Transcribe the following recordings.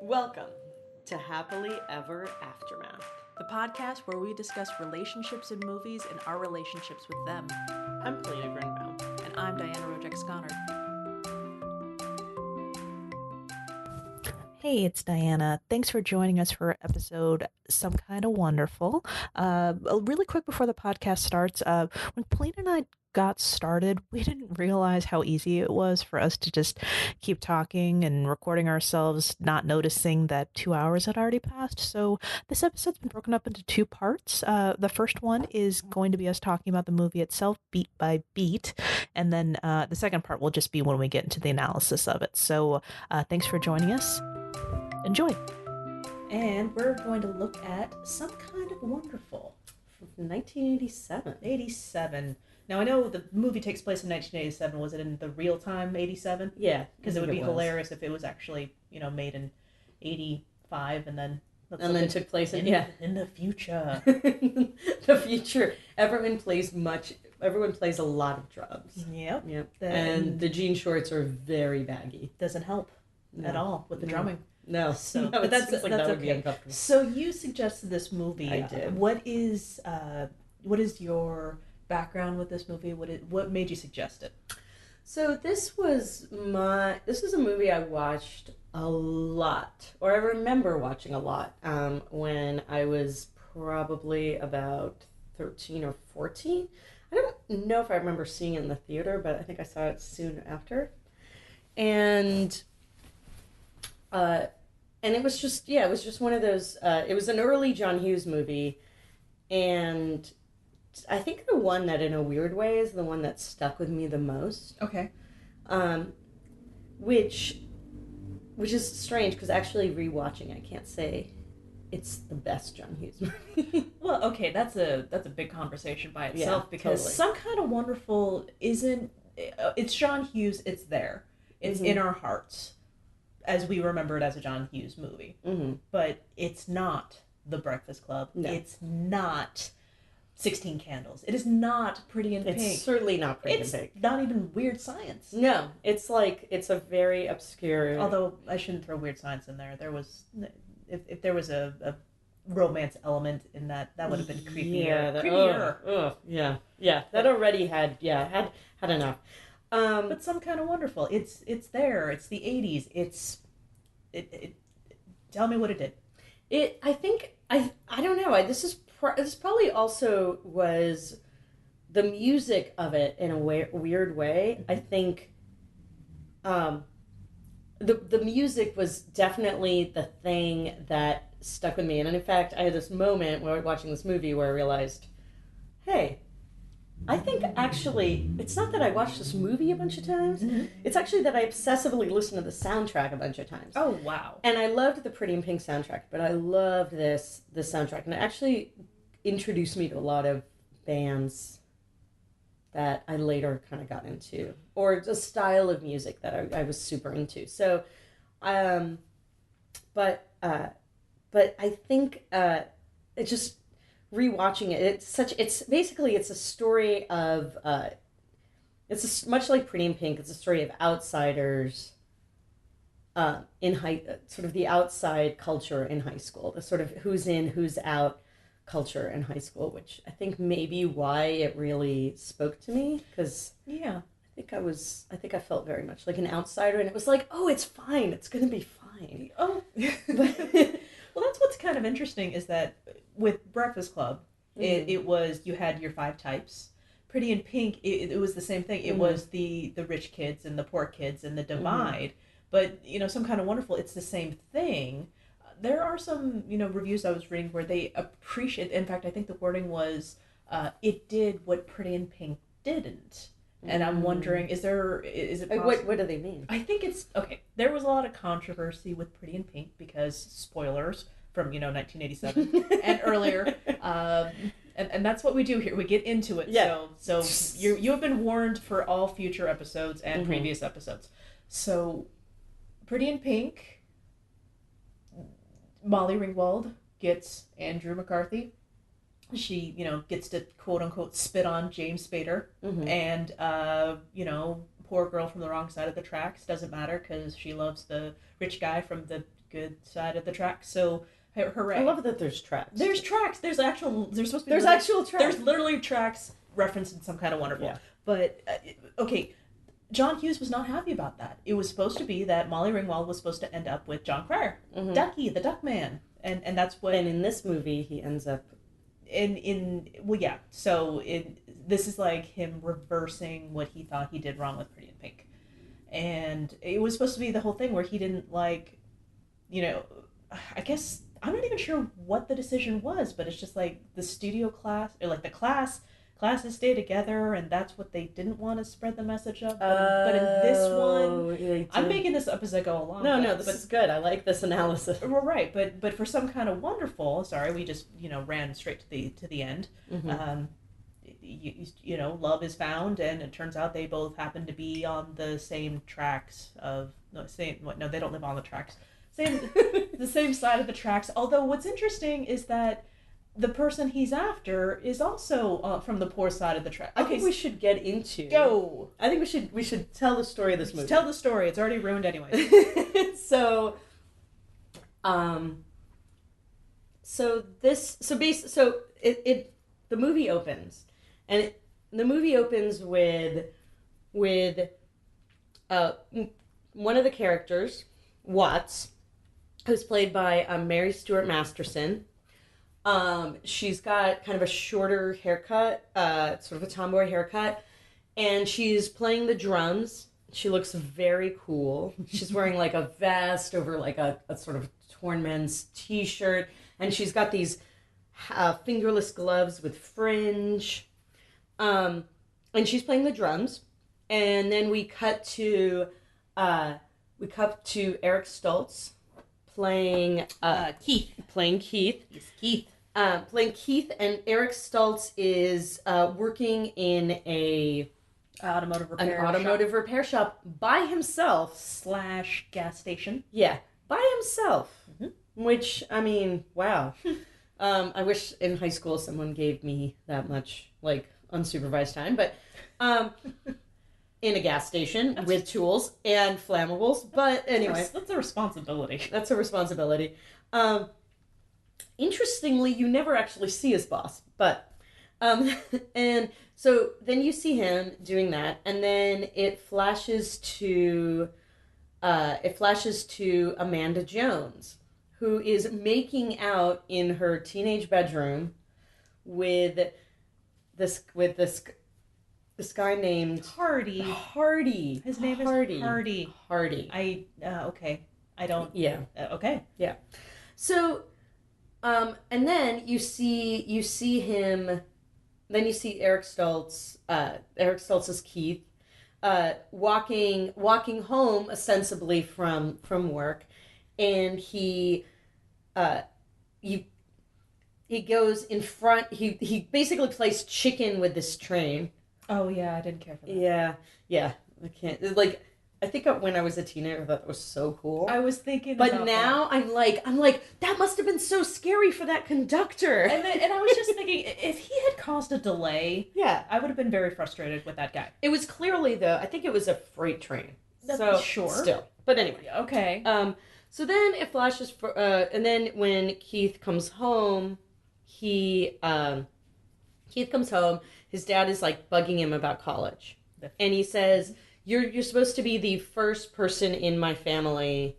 Welcome to Happily Ever Aftermath. The podcast where we discuss relationships in movies and our relationships with them. I'm Polina Grunbaum. And I'm Diana Rojek-Sconard. Hey, it's Diana. Thanks for joining us for episode Some Kind of Wonderful. Really quick before the podcast starts, when Polina and I got started, we didn't realize how easy it was for us to just keep talking and recording ourselves, not noticing that 2 hours had already passed. So this episode's been broken up into two parts. The first one is going to be us talking about the movie itself, beat by beat. And then the second part will just be when we get into the analysis of it. So thanks for joining us. Enjoy. And we're going to look at Some Kind of Wonderful From 1987. 87. Now, I know the movie takes place in 1987. Was it in the real time 87? Yeah. Because it would be hilarious if it was actually, made in 85 and then... took place in the future. The future. Everyone plays a lot of drums. Yep. And the jean shorts are very baggy. Doesn't help at all with the drumming. No. So, but that's that would be uncomfortable. So you suggested this movie. I did. What is your background with this movie? What made you suggest it? So this is a movie I watched a lot, or I remember watching a lot, when I was probably about 13 or 14. I don't know if I remember seeing it in the theater, but I think I saw it soon after. And it was just one of those, it was an early John Hughes movie, and I think the one that in a weird way is the one that stuck with me the most. Okay. Which is strange, because actually rewatching, I can't say it's the best John Hughes movie. Well, okay, that's a big conversation by itself, because totally. Some Kind of Wonderful isn't, it's John Hughes, it's there. It's in our hearts, as we remember it as a John Hughes movie. Mm-hmm. But it's not The Breakfast Club. No. It's not 16 Candles. It is not Pretty in Pink. It's certainly not Pretty in Pink. It's not even Weird Science. No, it's a very obscure... Although, I shouldn't throw Weird Science in there. If there was a romance element in that would have been creepier. Creepier. Yeah. That already had enough. But Some Kind of Wonderful. It's there. It's the 80s. It tell me what it did. I don't know. This probably also was the music of it in a weird way. I think the music was definitely the thing that stuck with me. And in fact, I had this moment while watching this movie where I realized, hey, I think actually, it's not that I watched this movie a bunch of times. Mm-hmm. It's actually that I obsessively listened to the soundtrack a bunch of times. Oh, wow. And I loved the Pretty in Pink soundtrack, but I loved the soundtrack. And it actually introduced me to a lot of bands that I later kind of got into, or a style of music that I was super into. So, but I think it just... rewatching it, it's a story of much like Pretty in Pink. It's a story of outsiders sort of the outside culture in high school, the sort of who's in, who's out culture in high school, which I think maybe why it really spoke to me, because I think I felt very much like an outsider, and it was like, oh, it's fine, it's gonna be fine. Oh, well, that's what's kind of interesting, is that with Breakfast Club, it was, you had your 5 types. Pretty in Pink, it was the same thing. It was the rich kids and the poor kids and the divide. But, Some Kind of Wonderful, it's the same thing. There are some, reviews I was reading where they appreciate, in fact, I think the wording was, it did what Pretty in Pink didn't. And I'm wondering, is it possible? What do they mean? I think it's, okay, there was a lot of controversy with Pretty in Pink because, spoilers, from 1987 and earlier, and that's what we do here. We get into it. Yeah. So you have been warned for all future episodes and previous episodes. So, Pretty in Pink, Molly Ringwald gets Andrew McCarthy. She gets to quote unquote spit on James Spader, and poor girl from the wrong side of the tracks, doesn't matter because she loves the rich guy from the good side of the tracks. So hooray! I love that there's tracks. There's tracks. There's actual. There's supposed to be. There's actual tracks. There's literally tracks referenced in Some Kind of Wonderful. Yeah. But okay, John Hughes was not happy about that. It was supposed to be that Molly Ringwald was supposed to end up with John Cryer, Ducky, the Duck Man, and that's what. And in this movie, he ends up. So this is like him reversing what he thought he did wrong with Pretty in Pink, and it was supposed to be the whole thing where he didn't like, I guess I'm not even sure what the decision was, but it's just like the studio class or like the classes stay together, and that's what they didn't want to spread the message of. But in this one, I'm making this up as I go along. No, this is good. I like this analysis. We're right, but for Some Kind of Wonderful, sorry, we just ran straight to the end. Love is found, and it turns out they both happen to be on the same tracks they don't live on the tracks. The same side of the tracks. Although what's interesting is that the person he's after is also from the poor side of the track. I think we should get into. Go. I think we should tell the story of this movie. Tell the story. It's already ruined anyway. So the movie opens, and the movie opens with one of the characters, Watts, who's played by Mary Stuart Masterson. She's got kind of a shorter haircut, sort of a tomboy haircut, and she's playing the drums. She looks very cool. She's wearing like a vest over like a sort of torn men's t-shirt, and she's got these fingerless gloves with fringe. And she's playing the drums, and then we cut to Eric Stoltz playing Keith. Playing Keith. Yes, Keith. Playing Keith, and Eric Stoltz is working in an automotive repair shop by himself / gas station. Yeah, by himself. Which, I mean, wow. I wish in high school someone gave me that much like unsupervised time, but in a gas station with tools and flammables. But anyway, that's a responsibility. That's a responsibility. Interestingly, you never actually see his boss, but and so then you see him doing that, and then it flashes to Amanda Jones, who is making out in her teenage bedroom with this guy named Hardy. His name is Hardy. Hardy. Okay. I don't. Yeah. Okay. Yeah. So, and then you see him. Then you see Eric Stoltz. Eric Stoltz is Keith, walking home ostensibly from work, and he goes in front. He basically plays chicken with this train. Oh yeah, I didn't care for that. Yeah. I can't I think when I was a teenager, that was so cool. I was thinking, but now I'm like, that must have been so scary for that conductor. And I was just thinking, if he had caused a delay, yeah, I would have been very frustrated with that guy. It was clearly I think it was a freight train. So sure, still, but anyway, okay. So then it flashes and then when Keith comes home, Keith comes home. His dad is like bugging him about college, and he says, You're supposed to be the first person in my family.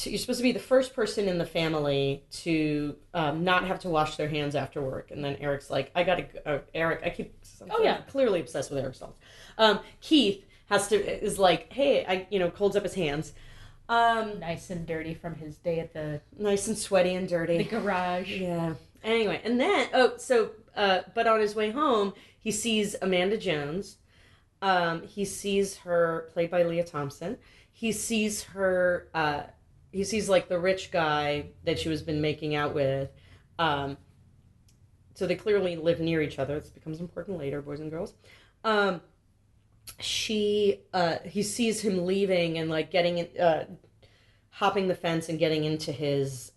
You're supposed to be the first person in the family to not have to wash their hands after work. And then Eric's like, Eric, clearly obsessed with Eric Stoltz. Keith is like, hey, holds up his hands. Nice and dirty from his day at nice and sweaty and dirty. The garage. Yeah. Anyway, and then but on his way home, he sees Amanda Jones. He sees her, played by Lea Thompson. He sees her, like the rich guy that she was been making out with. So they clearly live near each other. This becomes important later, boys and girls. He sees him leaving and like hopping the fence and getting into his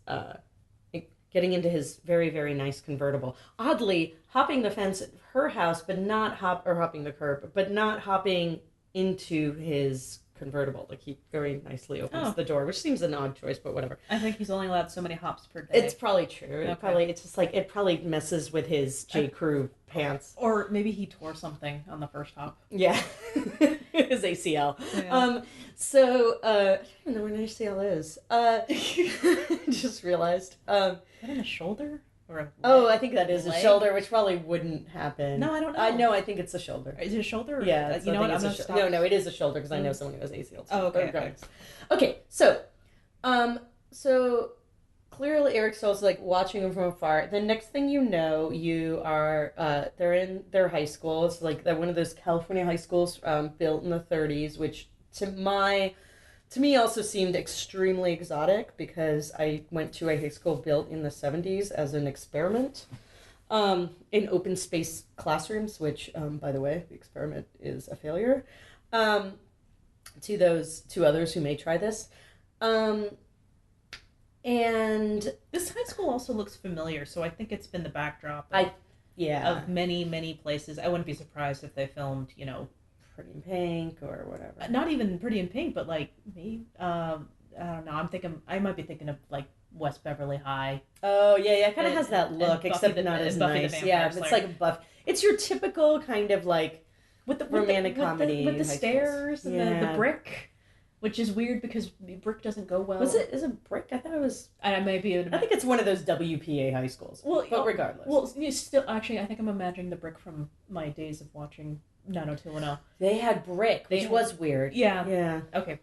very, very nice convertible. Oddly, hopping the fence at her house, but not hopping the curb, but not hopping into his convertible. Like he very nicely opens the door, which seems an odd choice, but whatever. I think he's only allowed so many hops per day. It's probably true. Okay. It's just like it probably messes with his J. Crew pants. Or maybe he tore something on the first hop. Yeah, his ACL. Yeah. I don't know where an ACL is. Just realized. Is that in the shoulder? Or a leg? Oh, I think that is a Leg? shoulder, which probably wouldn't happen. No, I don't know. I think it's a shoulder. Is it a shoulder? Yeah, You know what? I'm gonna stop. No, it is a shoulder because I know someone who has ACL too. Oh, okay. Okay, so clearly Eric Stoltz is like watching him from afar. The next thing you know, you are they're in their high school. It's like they're one of those California high schools built in the 30s, which to me also seemed extremely exotic because I went to a high school built in the 70s as an experiment in open space classrooms, which, by the way, the experiment is a failure. To others who may try this. And this high school also looks familiar, so I think it's been the backdrop of many, many places. I wouldn't be surprised if they filmed, Pretty in Pink or whatever. Not even Pretty in Pink, but like maybe I don't know. I might be thinking of like West Beverly High. Oh yeah, it kind of has that look, except not as Buffy nice. the Vampire Yeah, Slayer. it's like a buff. It's your typical kind of like with the romantic comedy with the high stairs schools. and the brick, which is weird because brick doesn't go well. Is it brick? I thought it was. I think it's one of those WPA high schools. Well, but regardless. Well, still, actually, I think I'm imagining the brick from my days of watching 90210. They had brick, which was weird. Yeah. Yeah. Okay.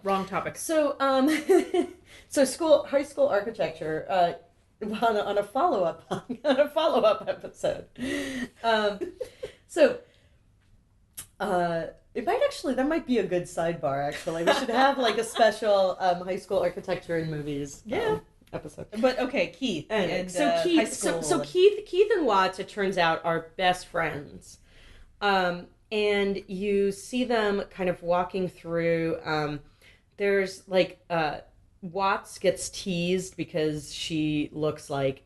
Wrong topic. So, high school architecture. On a follow up episode. That might be a good sidebar. Actually, we should have like a special high school architecture in movies. Episode. But okay, Keith. Anyway, and Keith. high school. So Keith and Watts, it turns out, are best friends. And you see them kind of walking through. There's like Watts gets teased because she looks like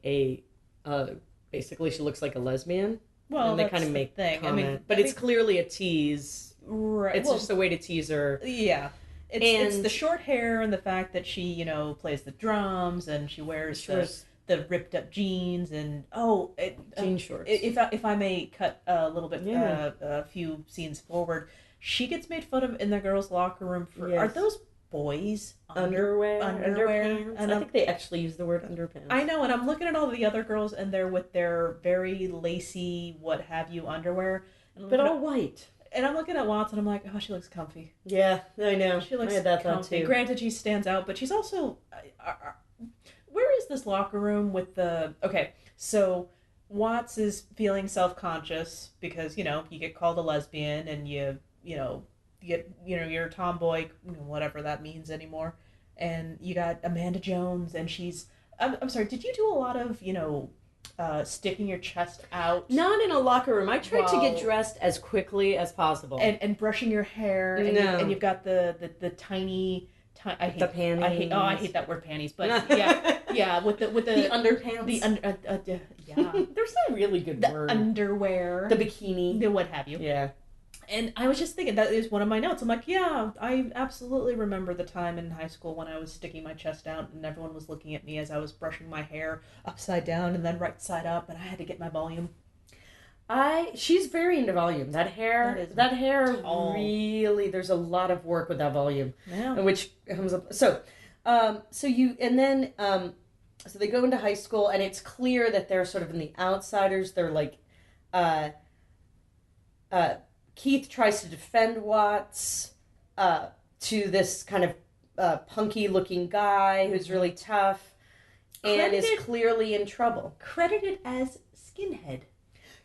basically she looks like a lesbian. Well, and they that's kind of make thing. comment, it's clearly a tease. Right. It's just a way to tease her. Yeah. It's the short hair and the fact that she, plays the drums and she wears the ripped up jeans and jean shorts. If I may cut a little bit a few scenes forward, she gets made fun of in the girls' locker room for are those boys underwear? Underpants? And I think they actually use the word underpants. I know, and I'm looking at all the other girls and they're with their very lacy what have you underwear, but all white. And I'm looking at Watts and I'm like, oh, she looks comfy. Yeah, I know. She looks I had that comfy. too. Granted, she stands out, but she's also. Where is this locker room with the? Okay, so Watts is feeling self-conscious because you get called a lesbian and you get you're a tomboy, whatever that means anymore, and you got Amanda Jones and she's. I'm sorry. Did you do a lot of sticking your chest out? Not in a locker room. I tried to get dressed as quickly as possible. And brushing your hair. And you've got the tiny. I hate the panties. I hate that word panties. But yeah, with the underpants. There's a really good word. The underwear. The bikini. The what have you. Yeah. And I was just thinking, that is one of my notes. I'm like, yeah, I absolutely remember the time in high school when I was sticking my chest out and everyone was looking at me as I was brushing my hair upside down and then right side up, and I had to get my volume. She's very into volume. That hair tall. Really, there's a lot of work with that volume. Yeah. Which comes up. So they go into high school and it's clear that they're sort of in the outsiders. They're like, Keith tries to defend Watts to this kind of punky-looking guy who's really tough and is clearly in trouble. Credited as skinhead.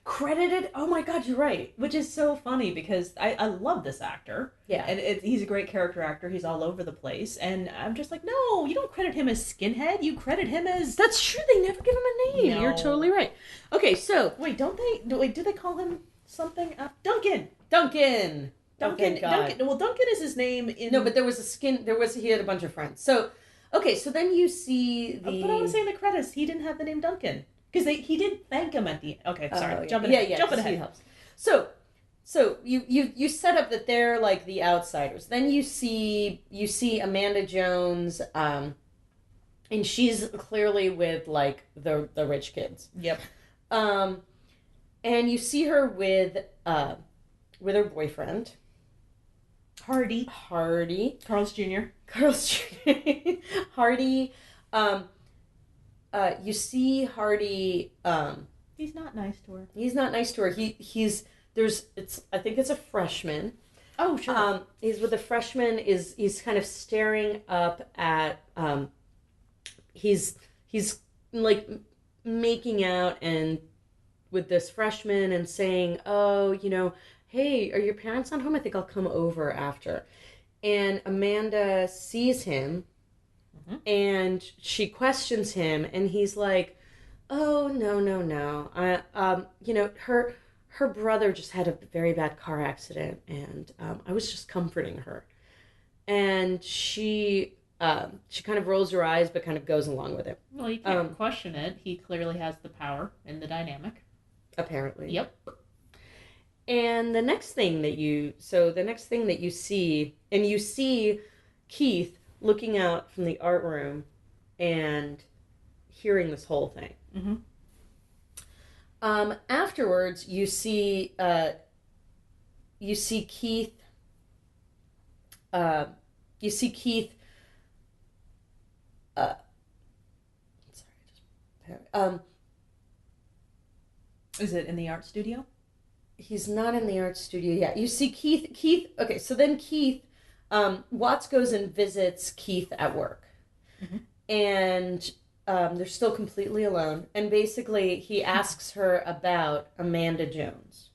Oh my God, you're right. Which is so funny because I love this actor. Yeah. And he's a great character actor. He's all over the place. And I'm just like, no, you don't credit him as skinhead. You credit him as... That's true. They never give him a name. No. You're totally right. Okay, so... Wait, do they call him something? Duncan. Duncan. Well, Duncan is his name in... No, but he had a bunch of friends. So, okay, so then you see the... But I was saying the credits, he didn't have the name Duncan. Because he did thank him at the... Okay, sorry. Yeah. Jumping ahead. He helps. So, So you set up that they're like the outsiders. Then you see Amanda Jones, and she's clearly with like the rich kids. Yep. And you see her with her boyfriend. Hardy. Carl's Jr. Hardy. You see Hardy. He's not nice to her. He's not nice to her. I think it's a freshman. Oh, sure. He's with a freshman. He's kind of staring up at. He's like making out and with this freshman and saying, "Oh, hey, are your parents not home? I think I'll come over after." And Amanda sees him, and she questions him, and he's like, "Oh, no. Her brother just had a very bad car accident, and I was just comforting her." And she kind of rolls her eyes, but kind of goes along with it. Well, you can't question it. He clearly has the power in the dynamic. Apparently. Yep. And the next thing that you see, and you see Keith looking out from the art room and hearing this whole thing. Mm-hmm. Afterwards, you see Keith. Is it in the art studio? He's not in the art studio yet. You see Keith. Okay, so then Keith, Watts goes and visits Keith at work, and they're still completely alone. And basically, he asks her about Amanda Jones.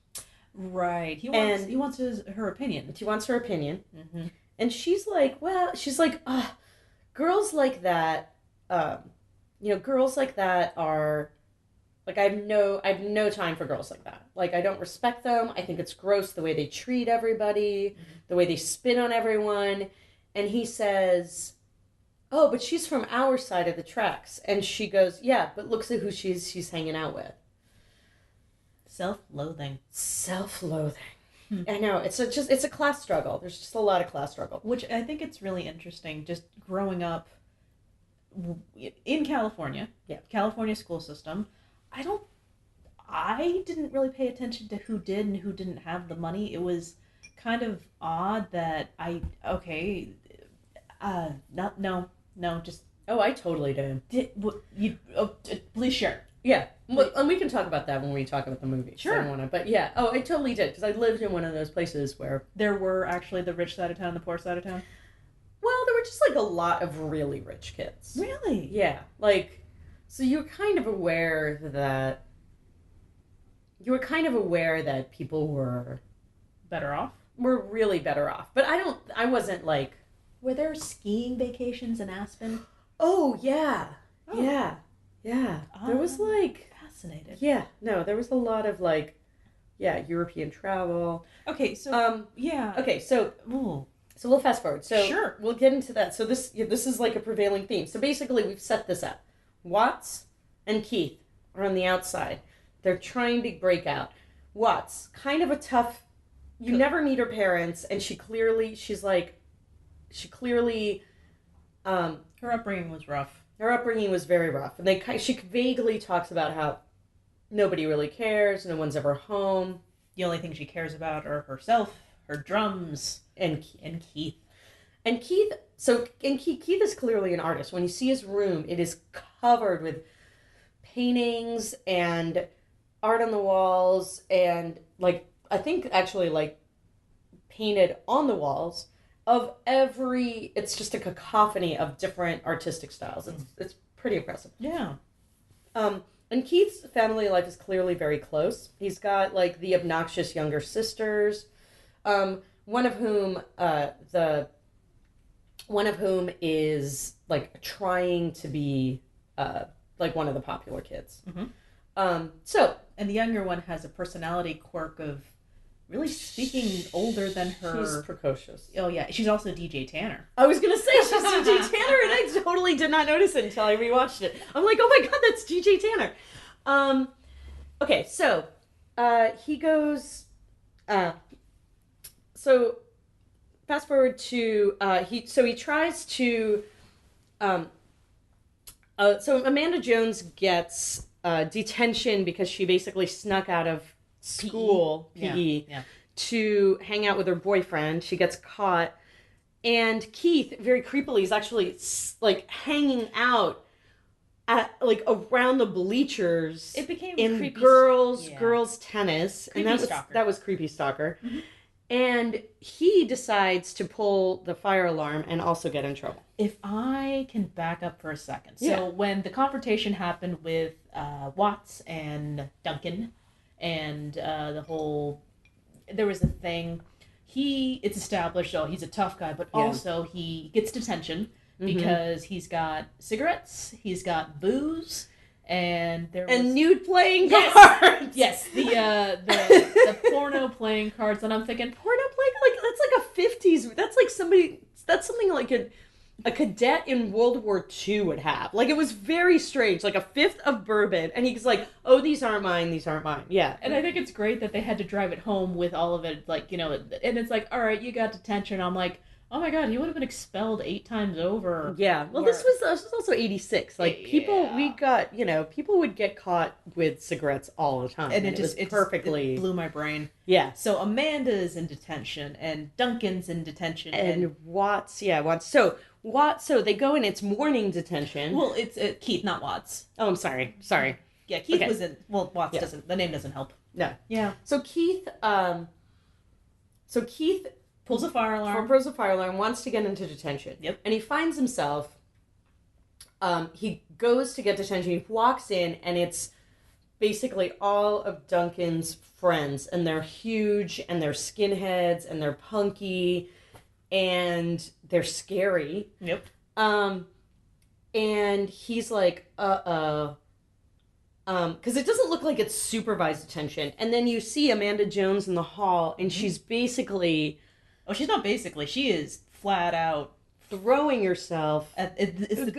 Right. He wants her opinion. She wants her opinion, and she's like, girls like that, girls like that are. Like, I have no time for girls like that. Like, I don't respect them. I think it's gross the way they treat everybody, the way they spit on everyone. And he says, "Oh, but she's from our side of the tracks." And she goes, "Yeah, but look at who she's hanging out with." Self-loathing. I know. It's a class struggle. There's just a lot of class struggle. Which I think it's really interesting, just growing up in California. Yeah. California school system. I didn't really pay attention to who did and who didn't have the money. It was kind of odd that I totally did. Please share. Yeah, well, and we can talk about that when we talk about the movie. Sure. I don't wanna, but yeah, I totally did, because I lived in one of those places where there were actually the rich side of town and the poor side of town. Well, there were just like a lot of really rich kids. Really? Yeah, like. So you're kind of aware that people were really better off. But I wasn't like. Were there skiing vacations in Aspen? Oh, yeah. Oh. Yeah. There was like. Fascinated. Yeah, no, there was a lot of like, European travel. Okay, so. Yeah. Okay, so. Ooh. So we'll fast forward. So sure. We'll get into that. So this is like a prevailing theme. So basically we've set this up. Watts and Keith are on the outside. They're trying to break out. Watts, kind of a tough. You never meet her parents, and she clearly. Her upbringing was rough. Her upbringing was very rough, and she vaguely talks about how nobody really cares. No one's ever home. The only thing she cares about are herself, her drums, and Keith. And Keith is clearly an artist. When you see his room, it is covered with paintings and art on the walls, and like I think actually like painted on the walls of it's just a cacophony of different artistic styles. It's pretty impressive. Yeah. And Keith's family life is clearly very close. He's got like the obnoxious younger sisters, one of whom is like trying to be like one of the popular kids. And the younger one has a personality quirk of really speaking older than her. She's precocious. Oh yeah, she's also DJ Tanner. I was gonna say she's DJ Tanner, and I totally did not notice it until I rewatched it. I'm like, oh my god, that's DJ Tanner. Okay, so he goes. So fast forward to he tries to so Amanda Jones gets detention because she basically snuck out of school PE to hang out with her boyfriend. She gets caught, and Keith very creepily is actually like hanging out at like around the bleachers. It became in creepy girls tennis, creepy and that was creepy stalker. Mm-hmm. And he decides to pull the fire alarm and also get in trouble. If I can back up for a second. So when the confrontation happened with Watts and Duncan and there was a thing, it's established, he's a tough guy, but also he gets detention because he's got cigarettes, he's got booze, and nude playing cards. Yes, the porno playing cards, and I'm thinking porno playing, like that's like a 50s. That's like something like a cadet in World War II would have. Like, it was very strange, like a fifth of bourbon, and he's like, "Oh, these aren't mine. Yeah. And I think it's great that they had to drive it home with all of it, like, and it's like, all right, you got detention. I'm like, oh my god, he would have been expelled 8 times over. Yeah. Well, this was also 86. Like, people would get caught with cigarettes all the time. And it blew my brain. Yeah. So Amanda's in detention, and Duncan's in detention. And Watts. So they go in, it's morning detention. Well, it's Keith, not Watts. Oh, I'm sorry. Yeah, Keith was in, Watts doesn't, the name doesn't help. No. Yeah. So Keith pulls a fire alarm, wants to get into detention. Yep. And he finds himself, he goes to get detention, he walks in, and it's basically all of Duncan's friends, and they're huge, and they're skinheads, and they're punky, and they're scary. Yep. And he's like, because it doesn't look like it's supervised detention. And then you see Amanda Jones in the hall, and she's basically... Oh, she's not basically. She is flat out throwing herself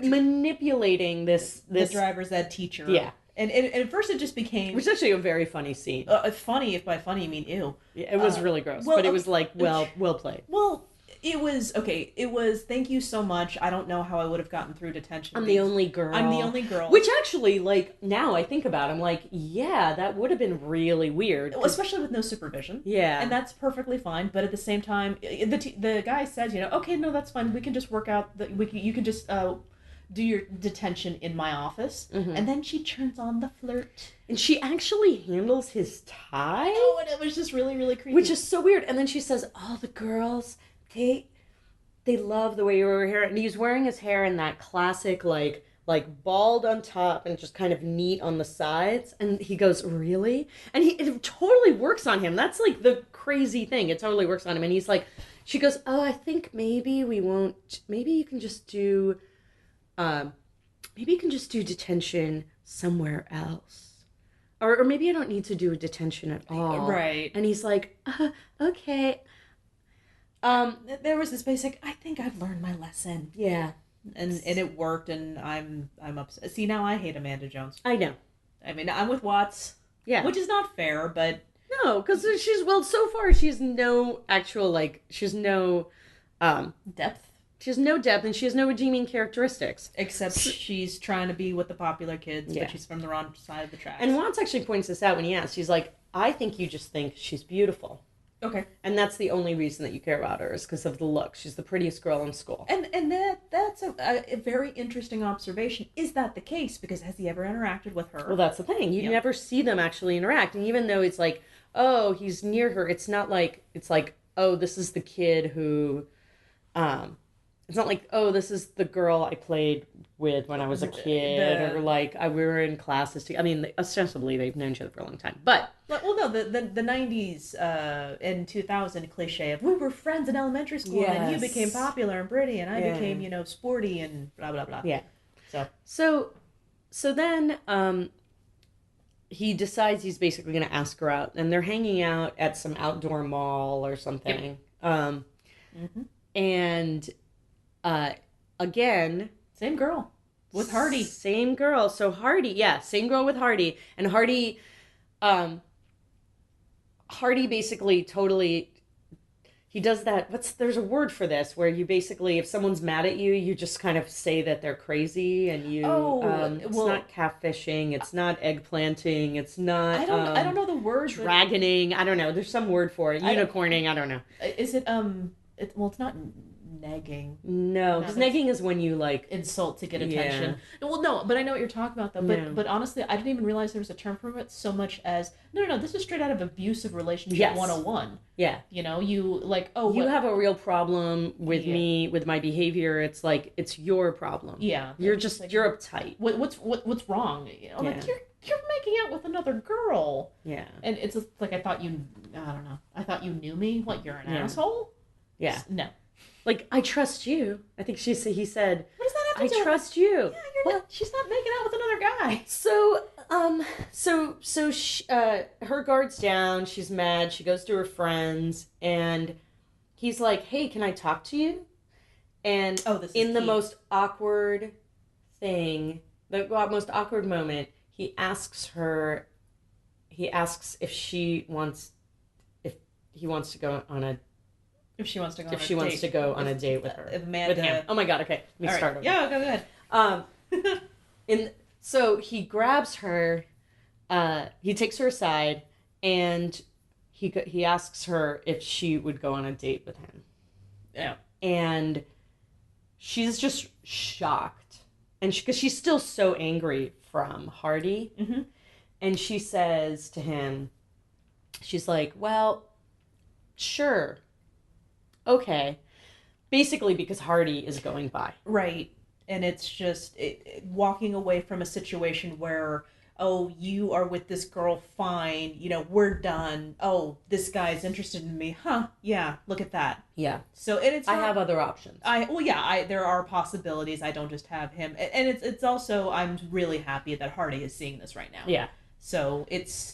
manipulating this the driver's ed teacher. Yeah. And at first it just became... Which is actually a very funny scene. Funny, if by funny you mean ew. Yeah, it was really gross, but it was like, well played. Well, it was, thank you so much. I don't know how I would have gotten through detention. I'm the only girl. Which actually, like, now I think about it, I'm like, yeah, that would have been really weird. Especially with no supervision. Yeah. And that's perfectly fine, but at the same time, the guy says, okay, no, that's fine. We can just work out, you can just do your detention in my office. Mm-hmm. And then she turns on the flirt. And she actually handles his tie. Oh, and it was just really, really creepy. Which is so weird. And then she says, oh, the girls... They love the way you wear your hair, and he's wearing his hair in that classic like bald on top and just kind of neat on the sides. And he goes, really? And it totally works on him. That's like the crazy thing. It totally works on him. And he's like, she goes, oh, I think maybe you can just do detention somewhere else. Or maybe I don't need to do a detention at all. Right. And he's like, okay. There was this basic, I think I've learned my lesson. Yeah. And it worked, and I'm upset. See, now I hate Amanda Jones. I know. I mean, I'm with Watts. Yeah. Which is not fair, but... No, because so far she has no actual, she has no... depth. She has no depth, and she has no redeeming characteristics. Except she's trying to be with the popular kids, but she's from the wrong side of the tracks. And Watts actually points this out when he asks. She's like, I think you just think she's beautiful. Okay. And that's the only reason that you care about her is because of the look. She's the prettiest girl in school. And that's a very interesting observation. Is that the case? Because has he ever interacted with her? Well, that's the thing. You never see them actually interact. And even though it's like, oh, he's near her, it's not like, it's like, oh, this is the kid who, it's not like, oh, this is the girl I played with when I was a kid, or like we were in classes together. I mean, ostensibly they've known each other for a long time, but well, no, the 90s and 2000 cliche of we were friends in elementary school, and you became popular and pretty, and I became sporty and blah blah blah. Yeah. So then he decides he's basically going to ask her out, and they're hanging out at some outdoor mall or something. Yep. And again, same girl with Hardy. Same girl. So Hardy, same girl with Hardy. And Hardy Hardy basically totally, he does that, there's a word for this, where you basically, if someone's mad at you, you just kind of say that they're crazy, and you, it's not catfishing, it's not eggplanting, it's not, I don't know the word. Dragoning, I don't know, there's some word for it, unicorning, I don't know. Is it, it's not negging. No, because negging is when you like insult to get attention. Yeah. Well, no, but I know what you're talking about though. But honestly, I didn't even realize there was a term for it so much as no. This is straight out of abusive relationship 101. Yeah. You know, you like you have a real problem with me with my behavior. It's like it's your problem. Yeah. You're just like, you're uptight. What's wrong? You know, like you're making out with another girl. Yeah. And it's like I thought you. I don't know. I thought you knew me. What, you're an asshole? Yeah. No. Like, I trust you. I think he said, what does that have to do? I trust you. Yeah, she's not making out with another guy. So, her guard's down. She's mad. She goes to her friends, and he's like, hey, can I talk to you? And this is in the most awkward thing, the most awkward moment, he asks if he wants to go on a If she wants to go on a date with her. Amanda. With him. Oh my god, okay. Let me start over. Yeah, go ahead. So he grabs her, he takes her aside, and he asks her if she would go on a date with him. Yeah. And she's just shocked. And because she's still so angry from Hardy. Mm-hmm. And she says to him, she's like, well, sure. Okay. Basically because Hardy is going by. Right. And it's just walking away from a situation where, oh, you are with this girl, fine, you know, we're done. Oh, this guy's interested in me. Huh, yeah, look at that. Yeah. So it's I have other options. There are possibilities. I don't just have him. And it's also, I'm really happy that Hardy is seeing this right now. Yeah. So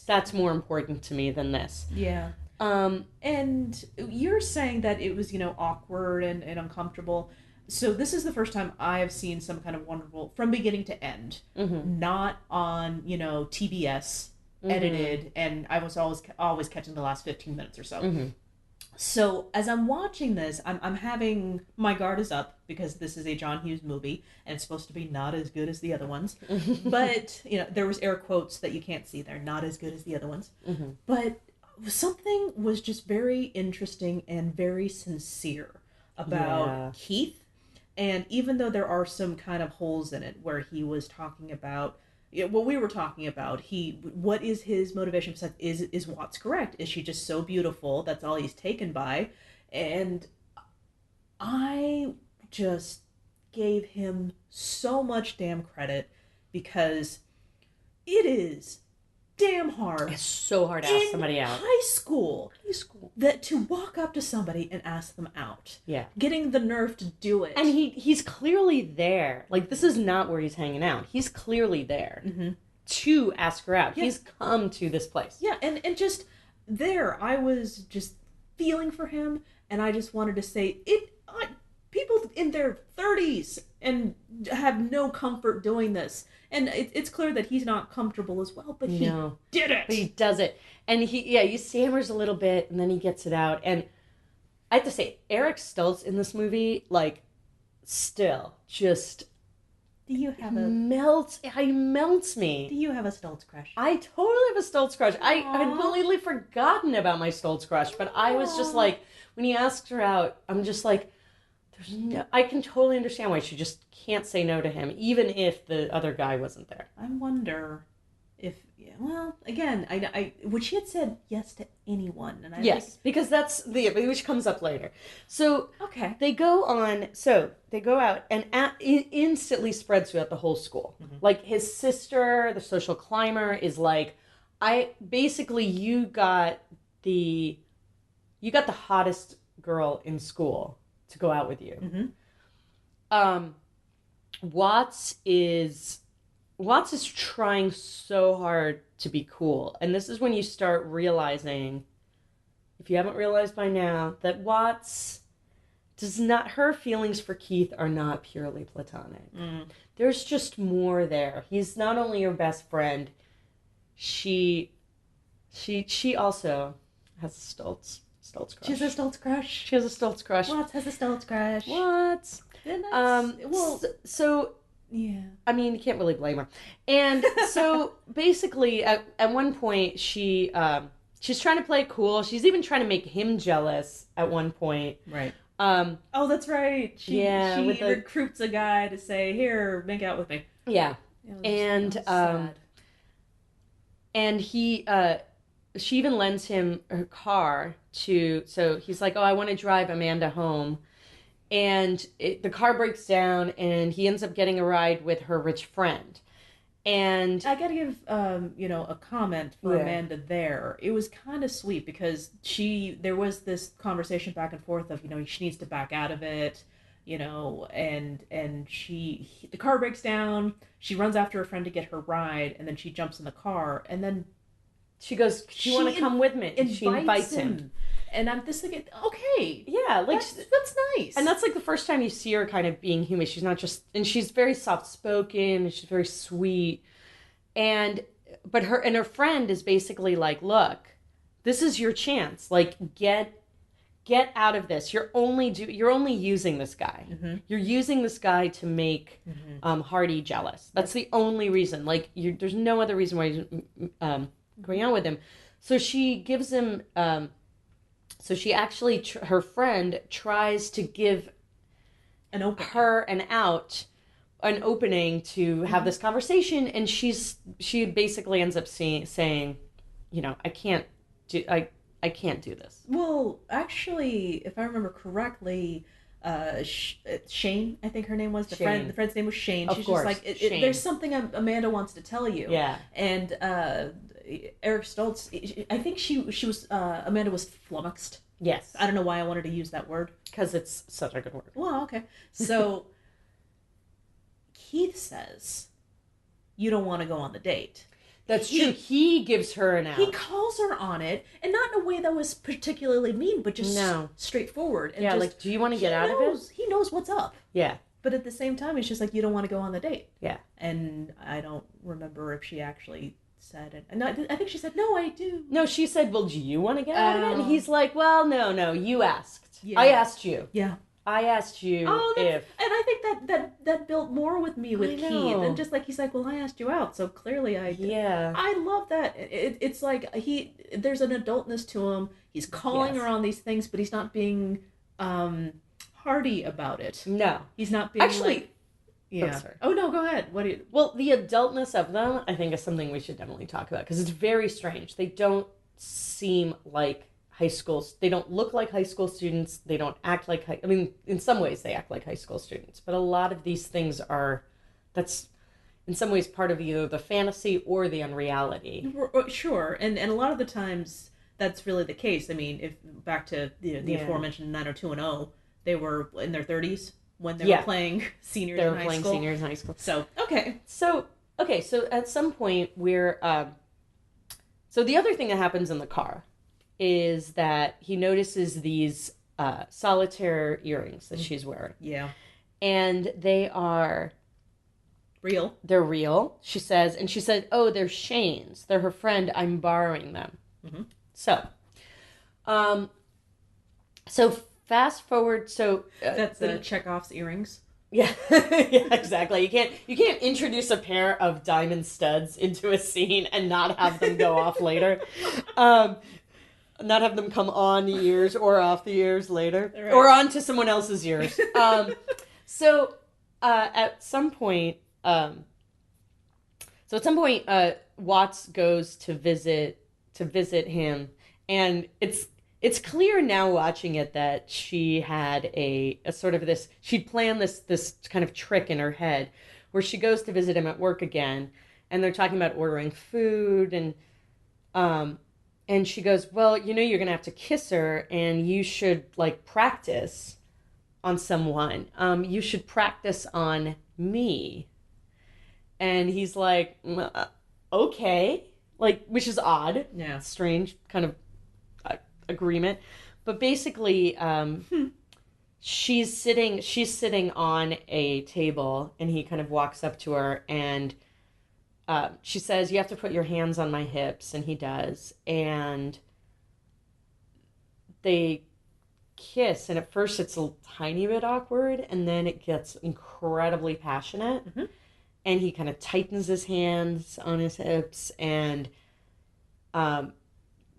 that's more important to me than this. Yeah. And you're saying that it was, awkward and uncomfortable. So this is the first time I have seen some kind of wonderful, from beginning to end, not on, TBS, edited, and I was always catching the last 15 minutes or so. Mm-hmm. So as I'm watching this, I'm having, my guard is up, because this is a John Hughes movie, and it's supposed to be not as good as the other ones. But, there was air quotes that you can't see there, not as good as the other ones. Mm-hmm. But something was just very interesting and very sincere about Keith. And even though there are some kind of holes in it where he was talking about what we were talking about, what is his motivation? Is Watts correct? Is she just so beautiful? That's all he's taken by. And I just gave him so much damn credit, because it is damn hard. It's so hard to ask somebody out. High school. That to walk up to somebody and ask them out. Yeah. Getting the nerve to do it. And he's clearly there. Like, this is not where he's hanging out. He's clearly there to ask her out. Yeah. He's come to this place. Yeah, and just there, I was just feeling for him, and I just wanted to say, people in their 30s and have no comfort doing this. And it's clear that he's not comfortable as well, but he did it. But he does it. And he stammers a little bit, and then he gets it out. And I have to say, Eric Stoltz in this movie, like, still just... Do you have he melts me. Do you have a Stoltz crush? I totally have a Stoltz crush. I had completely forgotten about my Stoltz crush, but I was just like, when he asked her out, I'm just like, I can totally understand why she just can't say no to him, even if the other guy wasn't there. I wonder if, again, would she had said yes to anyone? And because that's which comes up later. So okay, they go out, and it instantly spreads throughout the whole school. Mm-hmm. Like, his sister, the social climber, is like, you got the hottest girl in school to go out with you. Mm-hmm. Watts is trying so hard to be cool. And this is when you start realizing, if you haven't realized by now, that Watts her feelings for Keith are not purely platonic. Mm. There's just more there. He's not only your best friend, she also has a Stoltz crush. She has a Stoltz crush. She has a Stoltz crush. Watts has a Stoltz crush. What? Well, so yeah. I mean, you can't really blame her. And so basically, at one point, she's trying to play it cool. She's even trying to make him jealous at one point. Right. Oh, that's right. She recruits a guy to say, "Here, make out with me." Yeah. And he she even lends him her car so he's like, "Oh, I want to drive Amanda home." And the car breaks down, and he ends up getting a ride with her rich friend. And I gotta give, a comment for Amanda there. It was kind of sweet because there was this conversation back and forth of, she needs to back out of it, and the car breaks down. She runs after her friend to get her ride, and then she jumps in the car, and then she goes, "Do you want to come with me?" And she invites him. And I'm just thinking, okay. Yeah, like that's nice. And that's like the first time you see her kind of being human. She's not just, and she's very soft spoken, and she's very sweet. But her friend is basically like, "Look, this is your chance. Like, get out of this. You're only using this guy. Mm-hmm. You're using this guy to make Hardy jealous. That's the only reason. Like, there's no other reason why you're going out with him." So she gives him. So she actually, her friend tries to give her an opening to have this conversation, and she basically ends up saying, "I can't do this." Well, actually, if I remember correctly, Shane, I think her name was the friend's name was Shane. She's just like, "There's something Amanda wants to tell you." Yeah, and Eric Stoltz, I think she was Amanda was flummoxed. Yes. I don't know why I wanted to use that word. Because it's such a good word. Well, okay. So Keith says, "You don't want to go on the date." That's true. He gives her an out. He calls her on it, and not in a way that was particularly mean, but just straightforward. And like, "Do you want to get out of it?" He knows what's up. Yeah. But at the same time, it's just like, "You don't want to go on the date." Yeah. And I don't remember if she actually said it. And I think she said, "No, I do." No, she said, "Well, do you want to get out of it?" And he's like, "Well, no, you asked. Yeah. I asked you." Yeah. I asked you if... And I think that built more with me with Keith. And just like, he's like, "Well, I asked you out, so clearly I did." Yeah. I love that. It's like, there's an adultness to him. He's calling her on these things, but he's not being hardy about it. No. He's not being actually... Yeah. Oh, no, go ahead. What do you... Well, the adultness of them, I think, is something we should definitely talk about, because it's very strange. They don't seem like high schools. They don't look like high school students. They don't act like I mean, in some ways they act like high school students, but a lot of these things that's in some ways part of either the fantasy or the unreality. Sure. And a lot of the times that's really the case. I mean, if back to the aforementioned 90210, they were in their 30s when they were playing seniors in high school. They were playing seniors in high school. So, okay. So at some point we're so the other thing that happens in the car is that he notices these solitaire earrings that she's wearing. Yeah. And they are... real. They're real, she says. And she said, "Oh, they're Shane's. They're her friend. I'm borrowing them." Mm-hmm. So fast forward. So... that's Chekhov's earrings. Yeah. Yeah, exactly. You can't introduce a pair of diamond studs into a scene and not have them go off later. Not have them come on the ears or off the ears later, right. Or onto someone else's ears. So at some point, Watts goes to visit him, and it's clear now watching it that she had a sort of this. She'd planned this kind of trick in her head, where she goes to visit him at work again, and they're talking about ordering food and she goes, "Well, you're going to have to kiss her, and you should, like, practice on someone. You should practice on me." And he's like, "Okay." Like, which is odd. Yeah. Strange kind of agreement. But basically, she's sitting on a table, and he kind of walks up to her, and she says, "You have to put your hands on my hips," and he does. And they kiss, and at first it's a tiny bit awkward, and then it gets incredibly passionate. Mm-hmm. And he kind of tightens his hands on his hips, and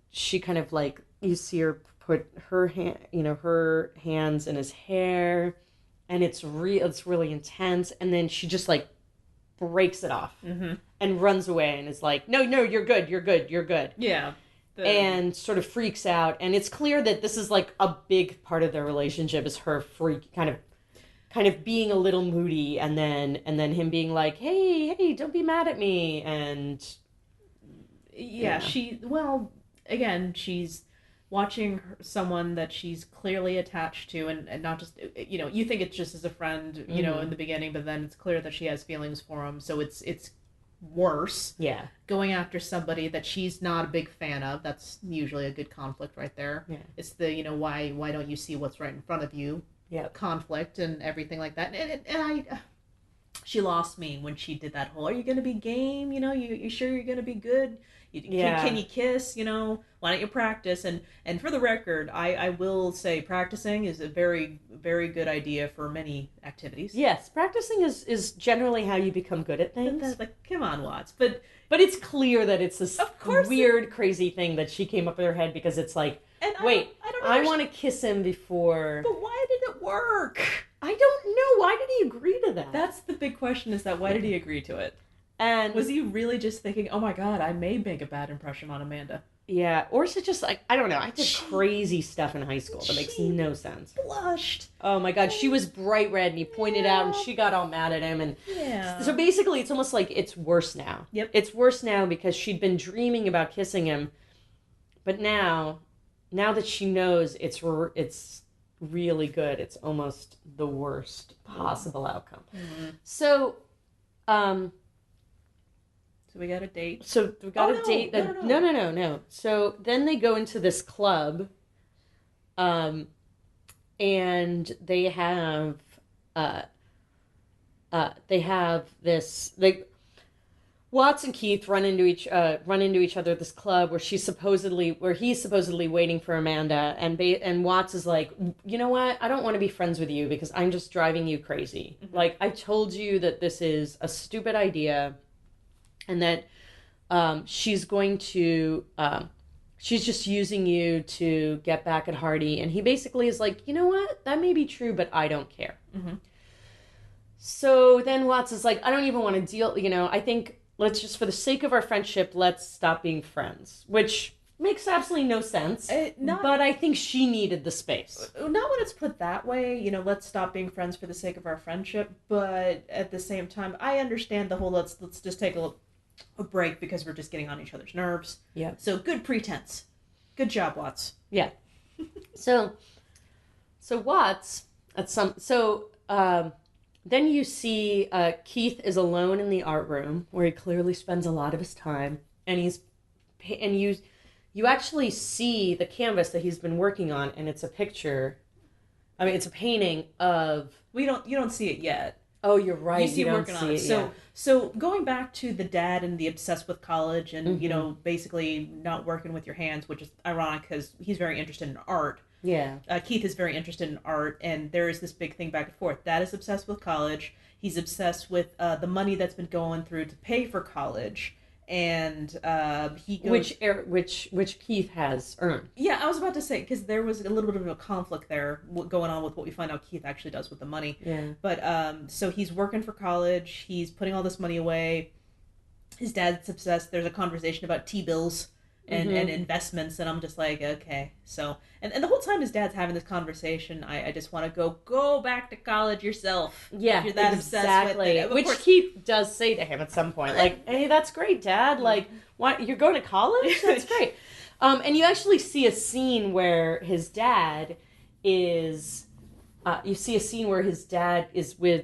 she kind of like, you see her put her her hands in his hair, and it's really intense, and then she just like breaks it off and runs away and is like, no, you're good. Yeah. And sort of freaks out, and it's clear that this is like a big part of their relationship, is her kind of being a little moody, and then him being like, hey, don't be mad at me. And yeah. She's watching someone that she's clearly attached to, and not just, you think it's just as a friend, in the beginning, but then it's clear that she has feelings for him, so it's worse. Yeah. Going after somebody that she's not a big fan of. That's usually a good conflict right there. Yeah. It's the, why don't you see what's right in front of you? Yeah. Conflict and everything like that. And she lost me when she did that whole, are you going to be game? You sure you're going to be good? Can you kiss? Why don't you practice? And for the record, I will say practicing is a very, very good idea for many activities. Yes, practicing is generally how you become good at things. Like, come on, Watts. But it's clear that it's this weird, crazy thing that she came up in her head, because it's like, wait, I want to kiss him before. But why did it work? I don't know. Why did he agree to that? That's the big question, is that why did he agree to it? And was he really just thinking, oh my God, I may make a bad impression on Amanda? Yeah, or is it just like, I don't know, I did crazy stuff in high school that makes no sense. Blushed. Oh my God, she was bright red, and he pointed out, and she got all mad at him, and so basically it's almost like it's worse now. Yep. It's worse now because she'd been dreaming about kissing him, but now that she knows it's really good, it's almost the worst possible outcome. Mm-hmm. So we got a date. So we got a date. No. So then they go into this club, and they have this, like, Watts and Keith run into each other at this club where he's supposedly waiting for Amanda, and Watts is like, you know what? I don't want to be friends with you because I'm just driving you crazy. Mm-hmm. Like, I told you that this is a stupid idea. And that she's just using you to get back at Hardy. And he basically is like, you know what? That may be true, but I don't care. Mm-hmm. So then Watts is like, I don't even want to deal, I think let's just, for the sake of our friendship, let's stop being friends. Which makes absolutely no sense. But I think she needed the space. Not when it's put that way, let's stop being friends for the sake of our friendship. But at the same time, I understand the whole let's just take a break because we're just getting on each other's nerves. Yeah. So good pretense. Good job, Watts. Yeah. So Watts then you see Keith is alone in the art room where he clearly spends a lot of his time, and you actually see the canvas that he's been working on, and it's a picture. I mean, it's a painting of. You don't see it yet. Oh, you're right. You see him working on it. So going back to the dad and the obsessed with college and, basically not working with your hands, which is ironic because he's very interested in art. Yeah. Keith is very interested in art, and there is this big thing back and forth. Dad is obsessed with college. He's obsessed with the money that's been going through to pay for college. And he goes... Which Keith has earned. Yeah, I was about to say, because there was a little bit of a conflict there going on with what we find out Keith actually does with the money. Yeah. But, so he's working for college, he's putting all this money away, his dad's obsessed, there's a conversation about T-bills and investments, and I'm just like, okay, so... And the whole time his dad's having this conversation, I just want to go back to college yourself. Yeah, if you're that obsessed with it. Which Keith does say to him at some point, like, hey, that's great, Dad. Like, what, you're going to college? That's great. And you actually see a scene where his dad is... with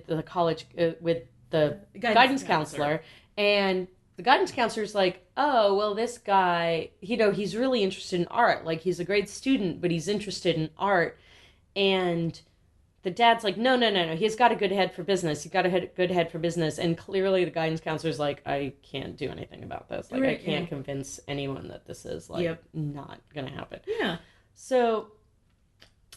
the college, with the guidance counselor, and the guidance counselor's like, oh, well, this guy, he's really interested in art. Like, he's a great student, but he's interested in art. And the dad's like, no. He's got a good head for business. He's got a good head for business. And clearly the guidance counselor's like, I can't do anything about this. Like, I can't convince anyone that this is, like, not going to happen. Yeah. So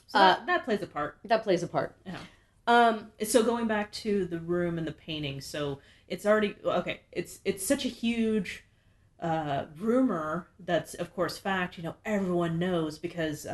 So that plays a part. That plays a part. Yeah. So going back to the room and the painting, so it's already okay. It's such a huge rumor that's of course fact. You know, everyone knows because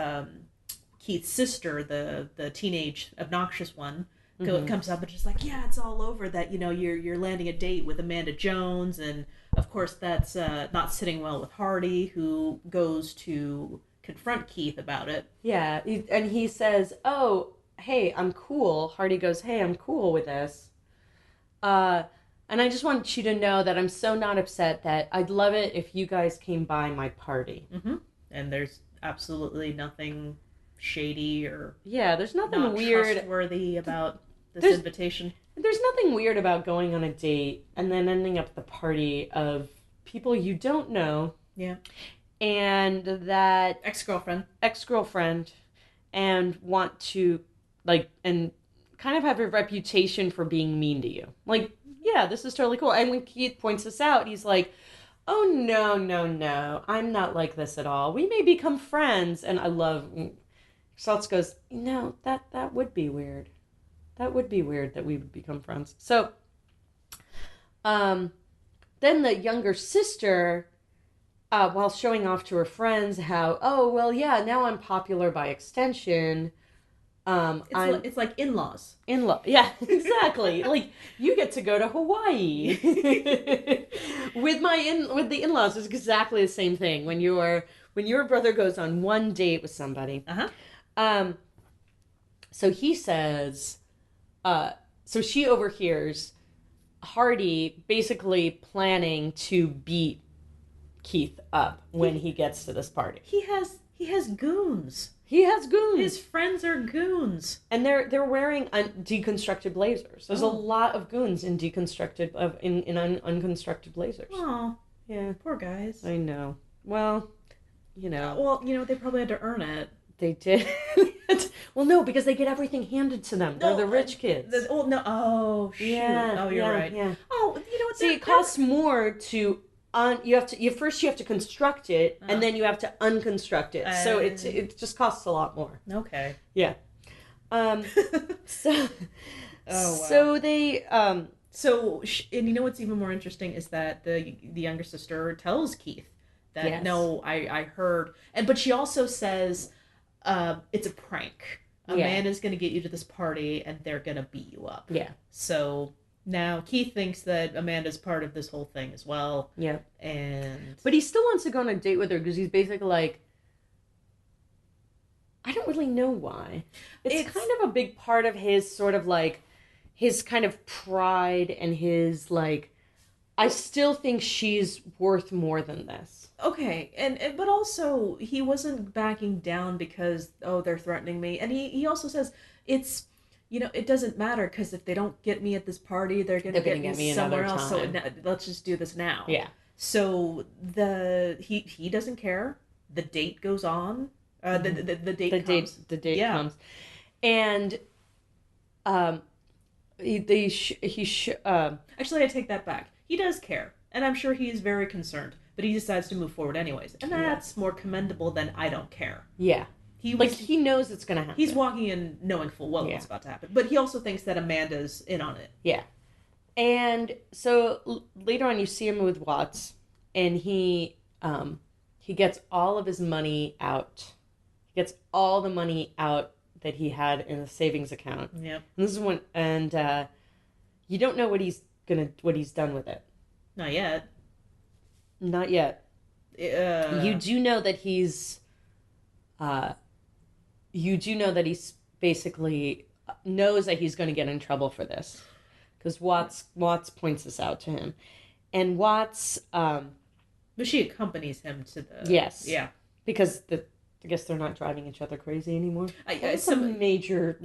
Keith's sister, the teenage obnoxious one, comes up and just like, yeah, it's all over that. You know, you're landing a date with Amanda Jones, and of course that's not sitting well with Hardy, who goes to confront Keith about it. Yeah, and he says, "Oh, hey, I'm cool." Hardy goes, "Hey, I'm cool with this." And I just want you to know that I'm so not upset that I'd love it if you guys came by my party. Mm-hmm. And there's absolutely nothing shady or there's nothing not weird trustworthy about this invitation. There's nothing weird about going on a date and then ending up at the party of people you don't know. Yeah. And that ex-girlfriend and want to and kind of have a reputation for being mean to you. Like, yeah, this is totally cool. And when Keith points this out, he's like, "Oh, no, I'm not like this at all. We may become friends." And I love, Stoltz goes, "No, that would be weird. That would be weird that we would become friends." So, then the younger sister, while showing off to her friends how, "Oh, well, yeah, now I'm popular by extension." It's like in-laws. Yeah, exactly. Like, you get to go to Hawaii with the in-laws. It's exactly the same thing when your brother goes on one date with somebody. So he says, so she overhears Hardy basically planning to beat Keith up when he gets to this party. He has goons. He has goons. His friends are goons, and they're wearing deconstructed blazers. There's a lot of goons in unconstructed blazers. Oh, yeah, poor guys. I know. Well, you know. They probably had to earn it. They did. Well, no, because they get everything handed to them. They're the rich kids. Oh, shoot. Yeah. Oh, you're right. Yeah. Oh, you know what? See, it costs more to. You have to construct it, and then you have to unconstruct it. So it just costs a lot more. Okay. Yeah. So. Oh wow. So they. And you know what's even more interesting is that the younger sister tells Keith that no, I heard, but she also says, it's a prank. Amanda's going to get you to this party, and they're going to beat you up. Yeah. So. Now, Keith thinks that Amanda's part of this whole thing as well. Yeah. But he still wants to go on a date with her because he's basically like, I don't really know why. It's kind of a big part of his sort of like, his kind of pride and his like, I still think she's worth more than this. Okay, but also, he wasn't backing down because, they're threatening me. And he also says, it's... You know, it doesn't matter because if they don't get me at this party, they're going to get me somewhere else. So let's just do this now. Yeah. So he doesn't care. The date goes on. The date comes. The date comes, and actually, I take that back. He does care, and I'm sure he is very concerned. But he decides to move forward anyways, and that's more commendable than I don't care. Yeah. He knows it's going to happen. He's walking in knowing full well what's about to happen. But he also thinks that Amanda's in on it. Yeah. And so later on you see him with Watts, and he gets all of his money out. He gets all the money out that he had in a savings account. Yeah. And this is when you don't know what he's done with it. Not yet. Not yet. You do know that he's basically knows that he's going to get in trouble for this because Watts points this out to him, and Watts. But she accompanies him to the. Yes. Yeah. Because I guess they're not driving each other crazy anymore. That was a major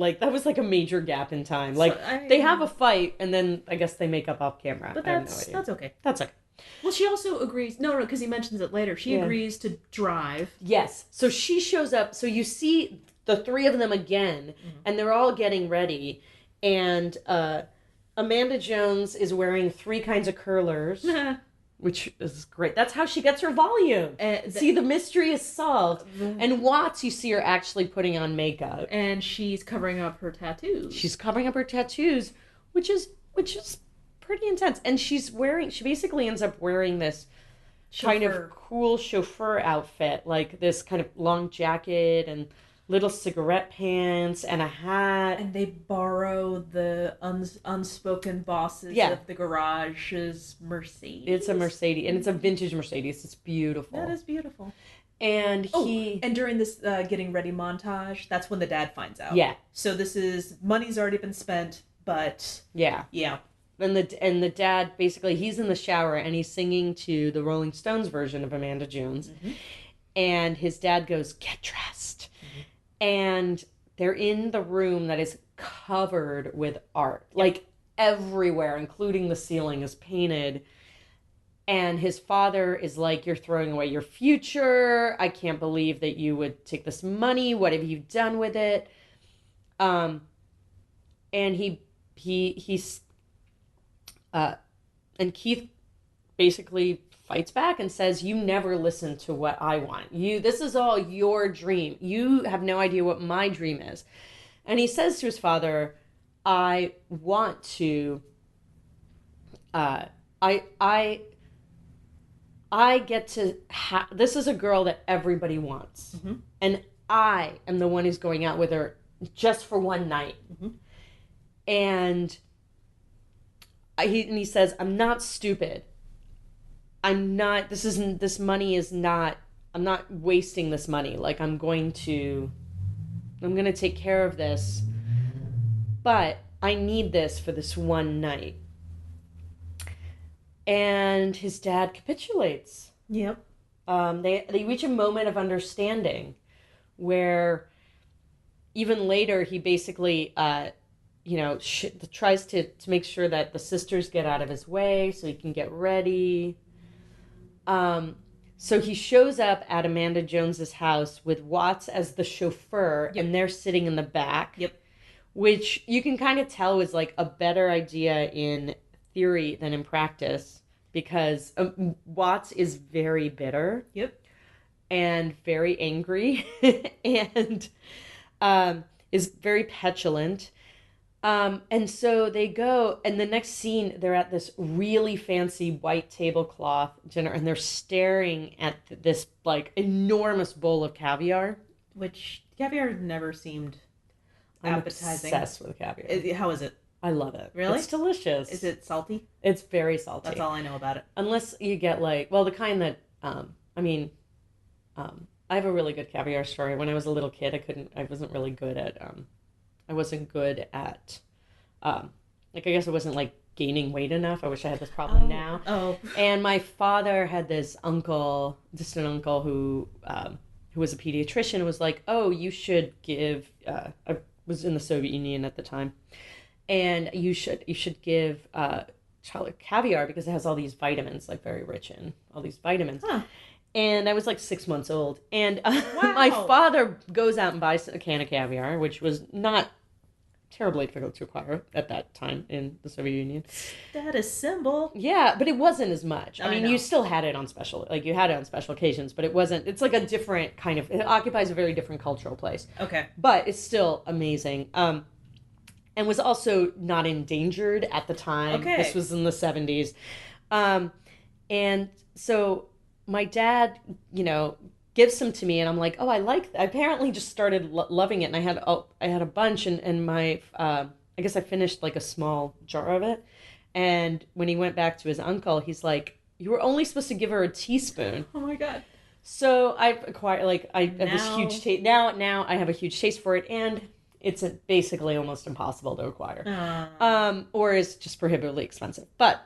gap in time. They have a fight, and then I guess they make up off camera. But that's okay. That's okay. Well, she also agrees. No, because he mentions it later. She agrees to drive. Yes. So she shows up. So you see the three of them again, and they're all getting ready. And Amanda Jones is wearing three kinds of curlers. which is great. That's how she gets her volume. See, the mystery is solved. And Watts, you see her actually putting on makeup. And she's covering up her tattoos. She's covering up her tattoos, which is pretty intense. And she basically ends up wearing this kind of cool chauffeur outfit, like this kind of long jacket and little cigarette pants and a hat. And they borrow the unspoken bosses of the garage's Mercedes. It's a Mercedes, and it's a vintage Mercedes. It's beautiful. That is beautiful. And and during this getting ready montage, that's when the dad finds out. Yeah. So money's already been spent, but yeah. And the dad, basically, he's in the shower and he's singing to the Rolling Stones version of Amanda Jones. Mm-hmm. And his dad goes, "Get dressed." Mm-hmm. And they're in the room that is covered with art. Yep. Like everywhere, including the ceiling, is painted. And his father is like, "You're throwing away your future. I can't believe that you would take this money. What have you done with it?" And and Keith basically fights back and says, "You never listen to what I want. This is all your dream. You have no idea what my dream is." And he says to his father, "I want to, I get to this is a girl that everybody wants. Mm-hmm. And I am the one who's going out with her just for one night." Mm-hmm. And he says, "I'm not stupid. I'm not wasting this money. Like, I'm going to take care of this, but I need this for this one night." And his dad capitulates. Yep. They reach a moment of understanding where even later he basically, tries to make sure that the sisters get out of his way so he can get ready. So he shows up at Amanda Jones's house with Watts as the chauffeur, and they're sitting in the back. Yep. Which you can kind of tell was like a better idea in theory than in practice, because Watts is very bitter. Yep. And very angry and is very petulant. And so they go, and the next scene, they're at this really fancy white tablecloth dinner, and they're staring at this like enormous bowl of caviar. Which caviar never seemed appetizing. I'm obsessed with caviar. How is it? I love it. Really? It's delicious. Is it salty? It's very salty. That's all I know about it. Unless you get the kind that, I have a really good caviar story. When I was a little kid, I wasn't really good at, I guess I wasn't like gaining weight enough. I wish I had this problem now. Oh. And my father had this distant uncle who was a pediatrician, and was like, "Oh, you should give," I was in the Soviet Union at the time, "and you should give child caviar because it has all these vitamins, like very rich in all these vitamins." Huh. And I was like 6 months old. And wow. My father goes out and buys a can of caviar, which was not terribly difficult to acquire at that time in the Soviet Union. Status symbol. Yeah, but it wasn't as much. I mean, know. you still had it on special occasions, but it's like a different kind of, it occupies a very different cultural place. Okay. But it's still amazing. And was also not endangered at the time. Okay. This was in the 70s. And so my dad, gives some to me, and I'm like, "Oh, I like that." I apparently just started loving it, and I had a bunch, and my, I guess I finished like a small jar of it. And when he went back to his uncle, he's like, "You were only supposed to give her a teaspoon." Oh my God. So I've acquired, I have this huge taste. Now I have a huge taste for it, and it's basically almost impossible to acquire. Or is just prohibitively expensive. But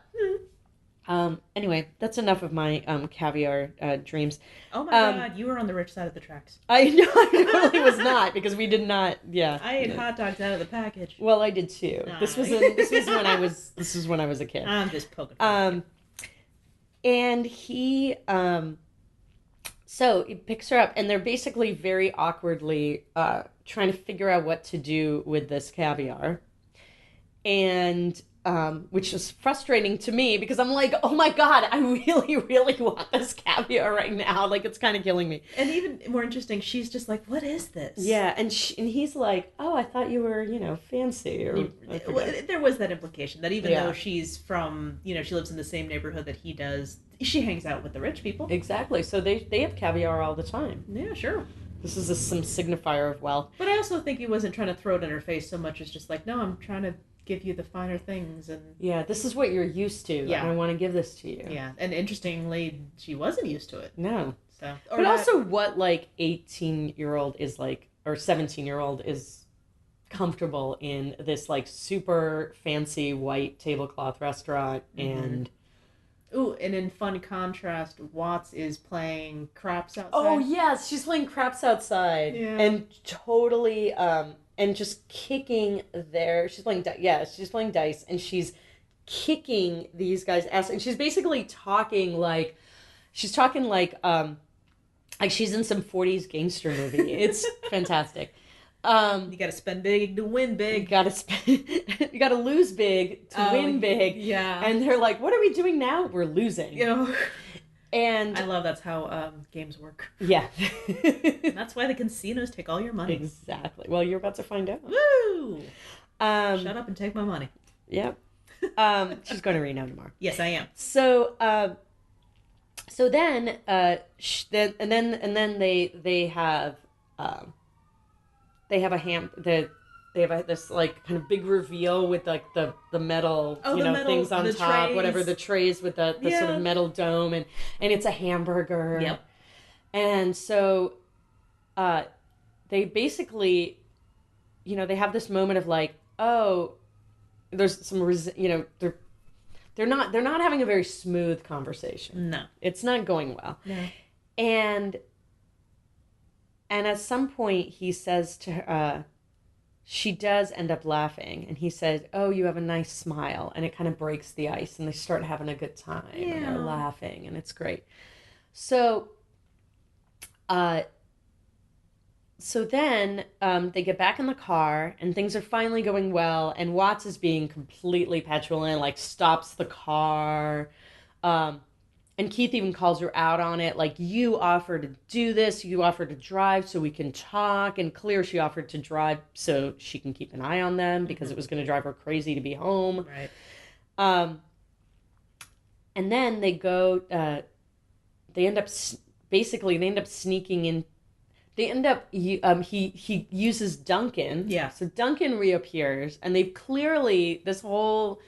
anyway, that's enough of my caviar dreams. Oh my God, you were on the rich side of the tracks. I know, I totally was not, because we did not. Yeah, I ate hot dogs out of the package. Well, I did too. This was when I was a kid. I'm just poking fun. And he so he picks her up, and they're basically very awkwardly trying to figure out what to do with this caviar. and which is frustrating to me because I'm like, oh my God, I really, really want this caviar right now. Like, it's kind of killing me. And even more interesting, she's just like, what is this? Yeah, and he's like, oh, I thought you were, fancy. Or there was that implication that even Yeah. though she's from, she lives in the same neighborhood that he does, she hangs out with the rich people. Exactly. So they have caviar all the time. Yeah, sure. This is some signifier of wealth. But I also think he wasn't trying to throw it in her face so much as just like, no, I'm trying to give you the finer things. And yeah, this is what you're used to. Yeah. And I want to give this to you. Yeah, and interestingly, she wasn't used to it. No. So, but also what, like, 18-year-old is like, or 17-year-old is comfortable in this, like, super fancy white tablecloth restaurant. And ooh, and in fun contrast, Watts is playing craps outside. oh yes, she's playing craps outside. Yeah. And totally and just kicking she's playing dice, and she's kicking these guys' ass, and she's basically talking like she's in some 40s gangster movie. It's fantastic. You gotta spend big to win big. You gotta lose big to win big. Yeah. And they're like, what are we doing now? We're losing. And I love that's how games work. Yeah. And that's why the casinos take all your money. Exactly. Well, you're about to find out. Woo! Shut up and take my money. Yep. She's going to Reno tomorrow. Yes, I am. So then they have this like kind of big reveal with like the metal metal, things on the top, trays. whatever, the trays with the sort of metal dome, and it's a hamburger. Yep. And so they basically they have this moment of like, oh, there's some they're not having a very smooth conversation. No. It's not going well. No. And at some point he says to her, she does end up laughing, and he says, oh, you have a nice smile, and it kind of breaks the ice, and they start having a good time. Yeah. And they're laughing, and it's great. So then they get back in the car, and things are finally going well, and Watts is being completely petulant, like stops the car. And Keith even calls her out on it, like, you offered to do this, you offered to drive so we can talk, and clear she offered to drive so she can keep an eye on them because it was going to drive her crazy to be home. Right. And then they go, they end up sneaking in. He uses Duncan. Yeah. So Duncan reappears, and they've clearly, this whole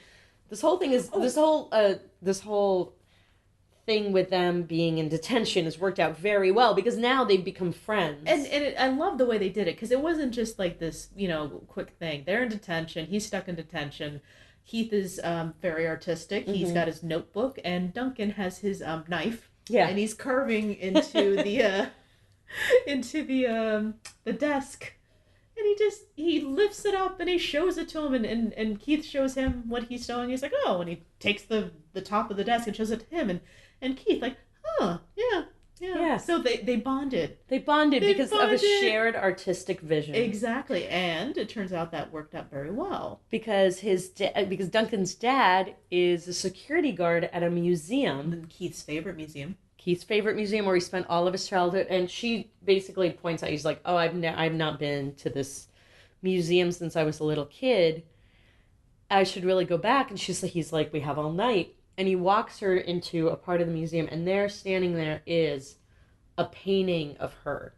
thing with them being in detention has worked out very well because now they've become friends. And I love the way they did it because it wasn't just like this, quick thing. They're in detention. He's stuck in detention. Keith is very artistic. He's got his notebook, and Duncan has his knife. Yeah. And he's carving into the the desk. And he lifts it up and he shows it to him, and Keith shows him what he's sewing. He's like, oh, and he takes the top of the desk and shows it to him, and Keith like, oh, yeah. So they bonded. They bonded because of a shared artistic vision. Exactly, and it turns out that worked out very well. Because because Duncan's dad is a security guard at a museum. Keith's favorite museum. Where he spent all of his childhood, and she basically points out, he's like, oh, I've not been to this museum since I was a little kid. I should really go back. And he's like, we have all night. And he walks her into a part of the museum, and standing there is a painting of her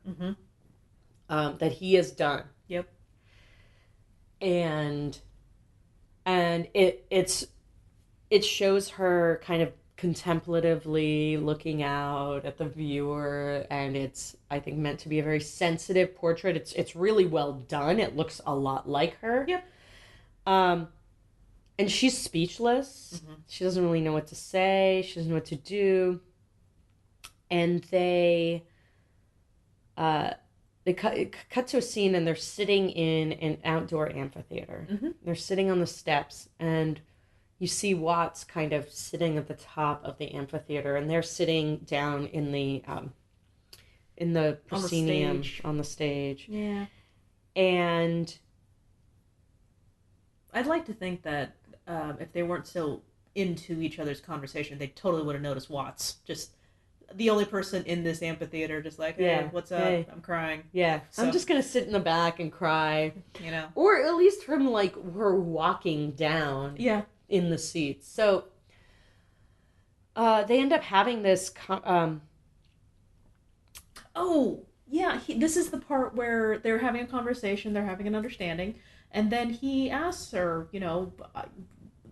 that he has done. Yep. And it shows her kind of contemplatively looking out at the viewer, and it's, I think, meant to be a very sensitive portrait. It's really well done. It looks a lot like her. Yep. And she's speechless. She doesn't really know what to say. She doesn't know what to do. And they cut to a scene, and they're sitting in an outdoor amphitheater. They're sitting on the steps, and you see Watts kind of sitting at the top of the amphitheater, and they're sitting down in the proscenium, on the stage. Yeah. And I'd like to think that if they weren't so into each other's conversation, they totally would have noticed Watts. Just the only person in this amphitheater, just like, hey, what's up? Hey. I'm crying. Yeah, so, I'm just gonna sit in the back and cry. You know, or at least from like her walking down. Yeah. In the seats. So they end up having this. Oh, yeah. This is the part where they're having a conversation, they're having an understanding, and then he asks her, you know,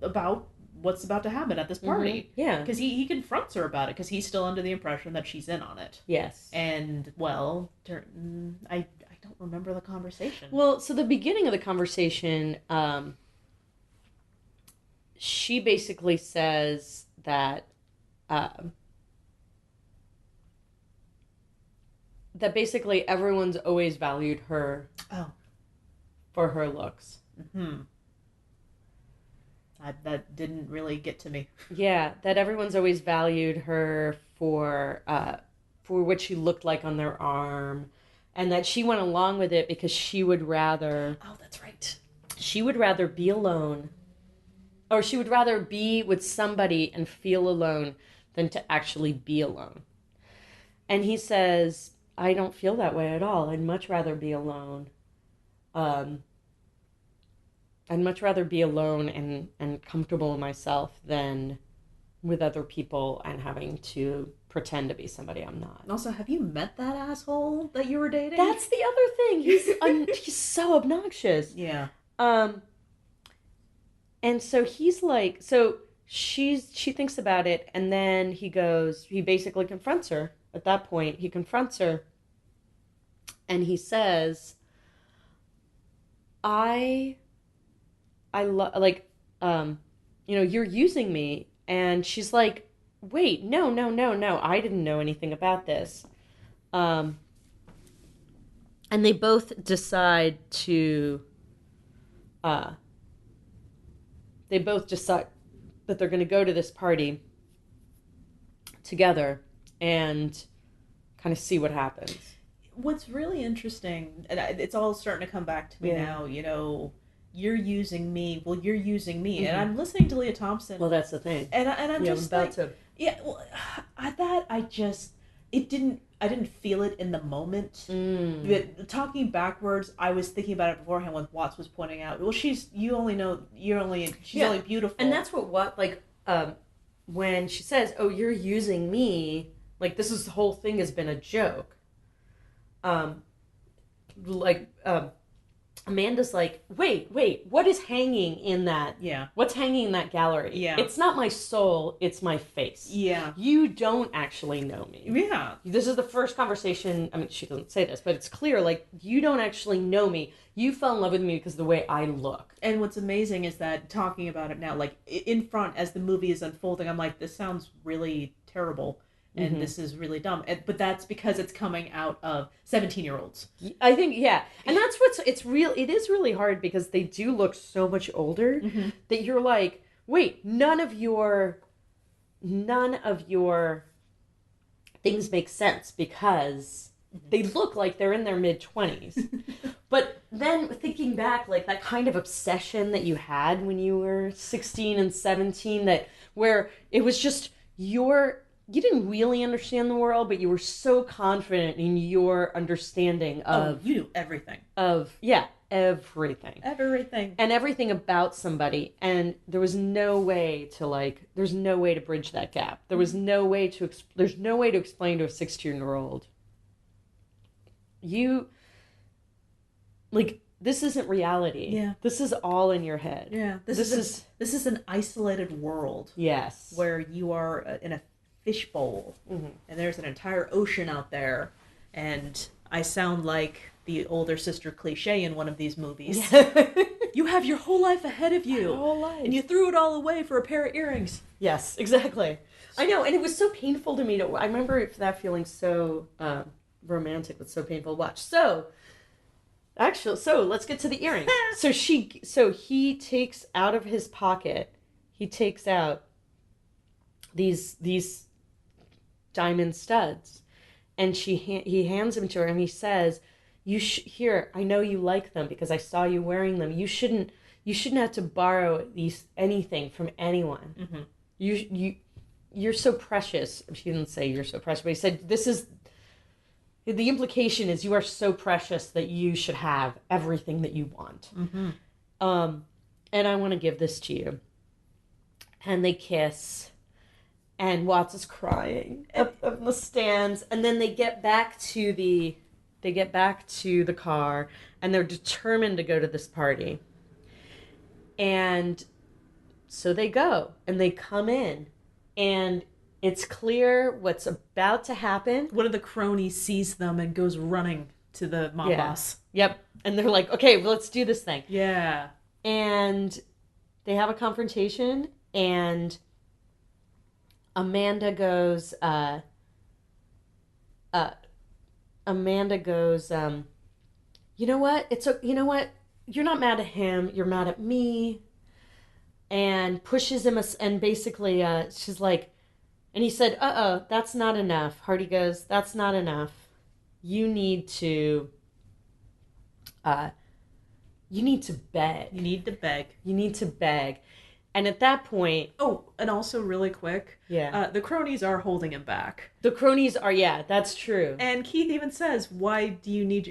about what's about to happen at this party. Mm-hmm. Yeah. Because he confronts her about it, because he's still under the impression that she's in on it. Yes. And, well, I don't remember the conversation. Well, so the beginning of the conversation, she basically says that that basically everyone's always valued her for her looks. Mm-hmm. That didn't really get to me. Yeah, that everyone's always valued her for what she looked like on their arm, and that she went along with it because she would rather... Oh, that's right. She would rather be alone, or she would rather be with somebody and feel alone than to actually be alone. And he says, I don't feel that way at all. I'd much rather be alone. I'd much rather be alone and comfortable in myself than with other people and having to pretend to be somebody I'm not. Also, have you met that asshole that you were dating? That's the other thing. He's so obnoxious. Yeah. And so he's like, so she thinks about it, and then he basically confronts her. At that point, he confronts her, and he says, you're using me. And she's like, wait, no, I didn't know anything about this. And they both decide that they're going to go to this party together and kind of see what happens. What's really interesting, and it's all starting to come back to me now, you know, you're using me. Well, you're using me. Mm-hmm. And I'm listening to Lea Thompson. Well, that's the thing. And I'm just about to... Yeah, well, I didn't feel it in the moment. But talking backwards, I was thinking about it beforehand when Watts was pointing out, well, she's only beautiful. And that's when she says, oh, you're using me, like the whole thing has been a joke. Amanda's like, wait, what is hanging in that? Yeah. What's hanging in that gallery? Yeah. It's not my soul, it's my face. Yeah. You don't actually know me. Yeah. This is the first conversation, I mean, she doesn't say this, but it's clear, like, you don't actually know me. You fell in love with me because of the way I look. And what's amazing is that talking about it now, like, in front, as the movie is unfolding, I'm like, this sounds really terrible. And this is really dumb. But that's because it's coming out of 17-year-olds. I think, yeah. And that's it is really hard because they do look so much older that you're like, wait, none of your things make sense because they look like they're in their mid-20s. But then thinking back, like that kind of obsession that you had when you were 16 and 17, where it was just you didn't really understand the world, but you were so confident in your understanding of... you knew everything. Everything. Everything. And everything about somebody. And there was no way to bridge that gap. There's no way to explain to a 16-year-old. This isn't reality. Yeah. This is all in your head. Yeah. This is an isolated world. Yes. Where you are in a fishbowl, and there's an entire ocean out there, and I sound like the older sister cliche in one of these movies. You have your whole life ahead of you, and you threw it all away for a pair of earrings. Yes, exactly. I know, and it was so painful to me I remember that feeling so romantic, but so painful to watch. So let's get to the earrings. So he takes out of his pocket, these diamond studs, and he hands them to her, and he says, here, I know you like them because I saw you wearing them. You shouldn't you shouldn't have to borrow anything from anyone. Mm-hmm. You're so precious. She didn't say you're so precious, but he said the implication is you are so precious that you should have everything that you want. Mm-hmm. And I want to give this to you. And they kiss, and Watts is crying up in the stands, and then they get back to the car, and they're determined to go to this party. And so they go, and they come in, and it's clear what's about to happen. One of the cronies sees them and goes running to the mob boss. Yep. And they're like, okay, well, let's do this thing. Yeah. And they have a confrontation, and Amanda goes, you know what? You're not mad at him. You're mad at me. And pushes him, and basically, she's like, and he said, that's not enough. Hardy goes, that's not enough. You need to beg. You need to beg. You need to beg. And at that point... Oh, and also really quick. Yeah. The cronies are holding him back. The cronies are, yeah, that's true. And Keith even says, why don't you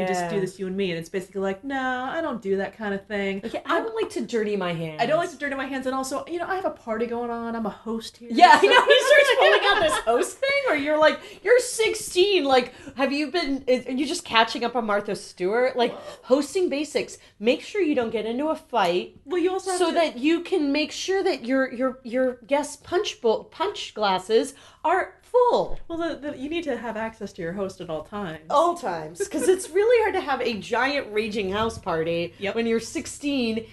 just do this, you and me? And it's basically like, no, I don't do that kind of thing. Okay, I don't like to dirty my hands. I don't like to dirty my hands. And also, I have a party going on. I'm a host here. Yeah, so... I know. He starts pulling out this host thing where you're like, you're 16. Like, are you just catching up on Martha Stewart? Like, hosting basics. Make sure you don't get into a fight. Well, you also have so that you can make sure that your guests' punch glasses are full. Well, you need to have access to your host at all times. All times. Because it's really hard to have a giant raging house party when you're 16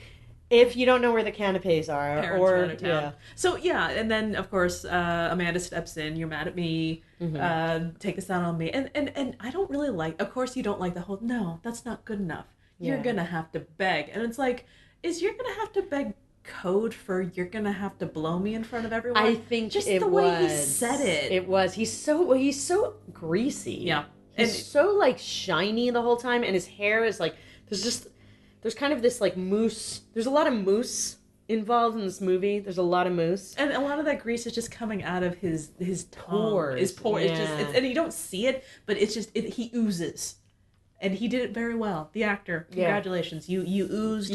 if you don't know where the canapes are. Parents are out of town. Yeah. So, yeah, and then, of course, Amanda steps in. You're mad at me. Mm-hmm. Take this out on me. And I don't really like... Of course, you don't like the whole, no, that's not good enough. You're going to have to beg. And it's like, you're going to have to beg code for you're gonna have to blow me in front of everyone? I think just the way he said it. It was. He's so greasy. Yeah. He's so like shiny the whole time, and his hair is like there's kind of this like mousse. There's a lot of mousse involved in this movie. There's a lot of mousse. And a lot of that grease is just coming out of his pores. His pores. Yeah. It's just and you don't see it, but it's just he oozes. And he did it very well. The actor. Congratulations. You oozed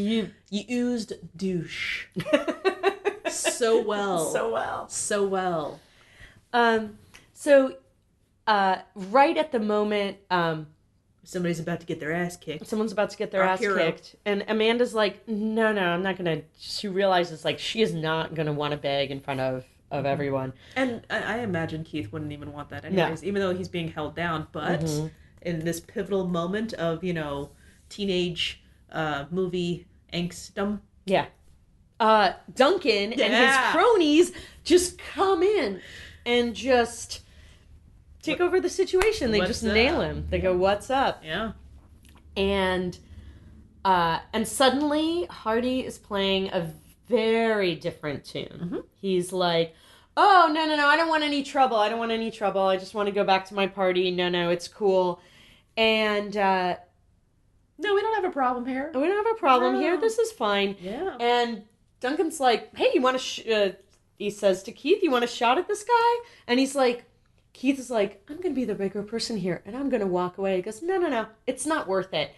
douche. So well. So well. So right at the moment somebody's about to get their ass kicked. Someone's about to get their ass kicked. And Amanda's like, no, I'm not going to... She realizes, like, she is not going to want to beg in front of everyone. And I imagine Keith wouldn't even want that anyways, even though he's being held down. But in this pivotal moment of, teenage movie angstum. Yeah. Duncan and his cronies just come in and just... take over the situation. They just nail him. They go, "What's up?" Yeah. And suddenly Hardy is playing a very different tune. Mm-hmm. He's like, "Oh, no, I don't want any trouble. I just want to go back to my party. No, it's cool." And no, we don't have a problem here. We don't have a problem here. This is fine. Yeah. And Duncan's like, "Hey, you want to?" He says to Keith, "You want a shot at this guy?" And he's like. Keith is like, I'm going to be the bigger person here, and I'm going to walk away. He goes, no, it's not worth it.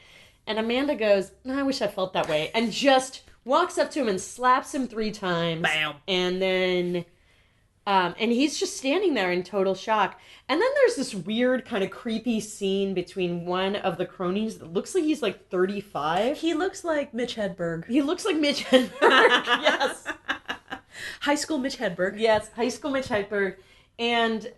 And Amanda goes, no, I wish I felt that way, and just walks up to him and slaps him 3 times. Bam. And then, and he's just standing there in total shock. And then there's this weird kind of creepy scene between one of the cronies that looks like he's like 35. He looks like Mitch Hedberg. Yes. High school Mitch Hedberg. Yes, high school Mitch Hedberg. And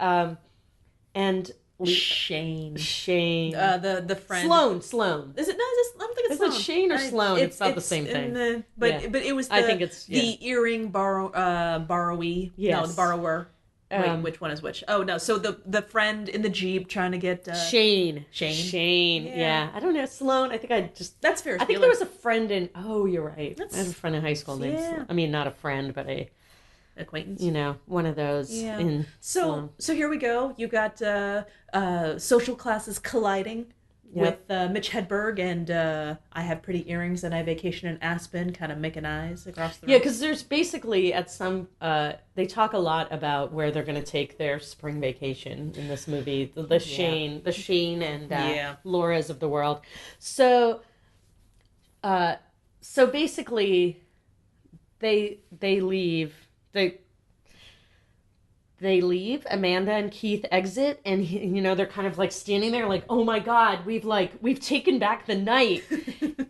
Shane. The friend. Sloan. Is it? No, I don't think it's Sloan. Is it Shane or Sloan? It's not the same thing. But it was. I think it's the earring borrowee. Yes. No, the borrower. Wait, which one is which? Oh no, so the friend in the Jeep trying to get Shane. Yeah. I don't know, Sloan. I think that's fair. I think there was a friend in. Oh, you're right. I have a friend in high school named. Sloan. I mean, not a friend, but a. Acquaintance, one of those. Yeah. So here we go. You got social classes colliding. Yep. with Mitch Hedberg and I Have Pretty Earrings and I Vacation in Aspen kind of making eyes across the room. Yeah, because there's basically at some they talk a lot about where they're going to take their spring vacation in this movie. The Shane and Laura's of the world. So, so basically, they leave. They leave. Amanda and Keith exit, and they're kind of like standing there, like, "Oh my God, we've taken back the night."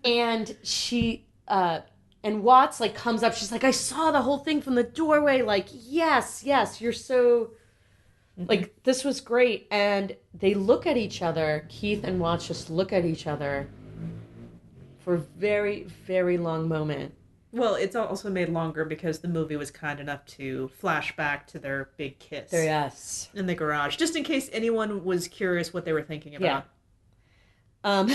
And she and Watts like comes up. She's like, "I saw the whole thing from the doorway. Like, yes, you're so like this was great." And they look at each other. Keith and Watts just look at each other for a very, very long moment. Well, it's also made longer because the movie was kind enough to flash back to their big kiss. Yes. In the garage, just in case anyone was curious what they were thinking about. Yeah.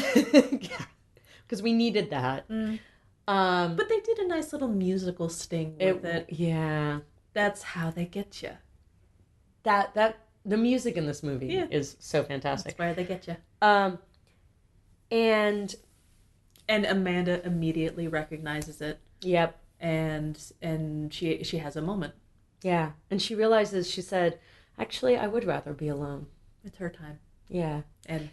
Because we needed that. But they did a nice little musical sting with it. Yeah. That's how they get you. The music in this movie is so fantastic. That's where they get you. And Amanda immediately recognizes it. Yep. And she has a moment. Yeah. And she realizes, she said, "Actually, I would rather be alone." It's her time. Yeah. And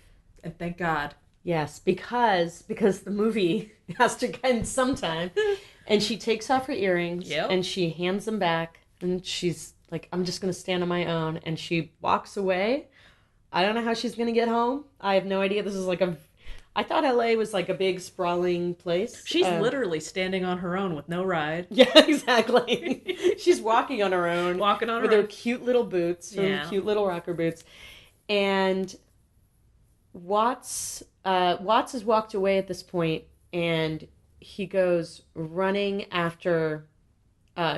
thank God. Yes, because the movie has to end sometime. And she takes off her earrings and she hands them back, and she's like, "I'm just going to stand on my own." And she walks away. I don't know how she's going to get home. I have no idea. This is like I thought LA was like a big sprawling place. She's literally standing on her own with no ride. Yeah, exactly. She's walking on her own. With her cute little boots, her cute little rocker boots. And Watts has walked away at this point, and he goes running after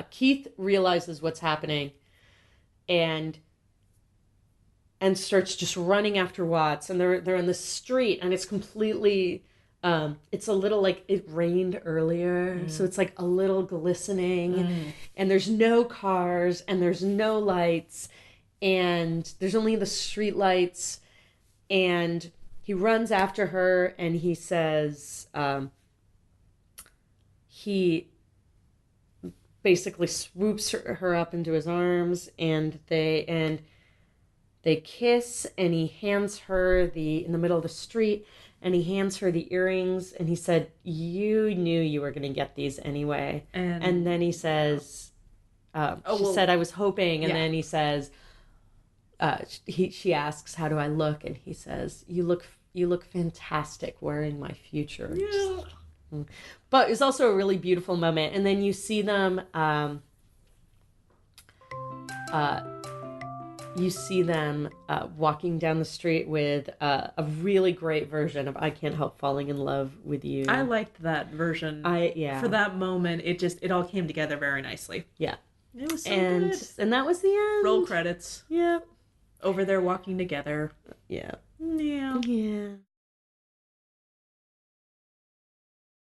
Keith realizes what's happening and starts just running after Watts, and they're in the street, and it's completely it's a little like it rained earlier, so it's like a little glistening, and there's no cars, and there's no lights, and there's only the street lights, and he runs after her, and he says he basically swoops her up into his arms, and they kiss, and he hands her in the middle of the street, and he hands her the earrings, and he said, "You knew you were going to get these anyway." And then he says, she said, "I was hoping." And then he says, she asks, "How do I look?" And he says, you look fantastic wearing my future." Yeah. But it's also a really beautiful moment. And then you see them, walking down the street with a really great version of "I Can't Help Falling in Love with You." I liked that version. For that moment, it all came together very nicely. Yeah. It was so good. And that was the end. Roll credits. Yeah. Over there walking together. Yeah. Yeah. Yeah.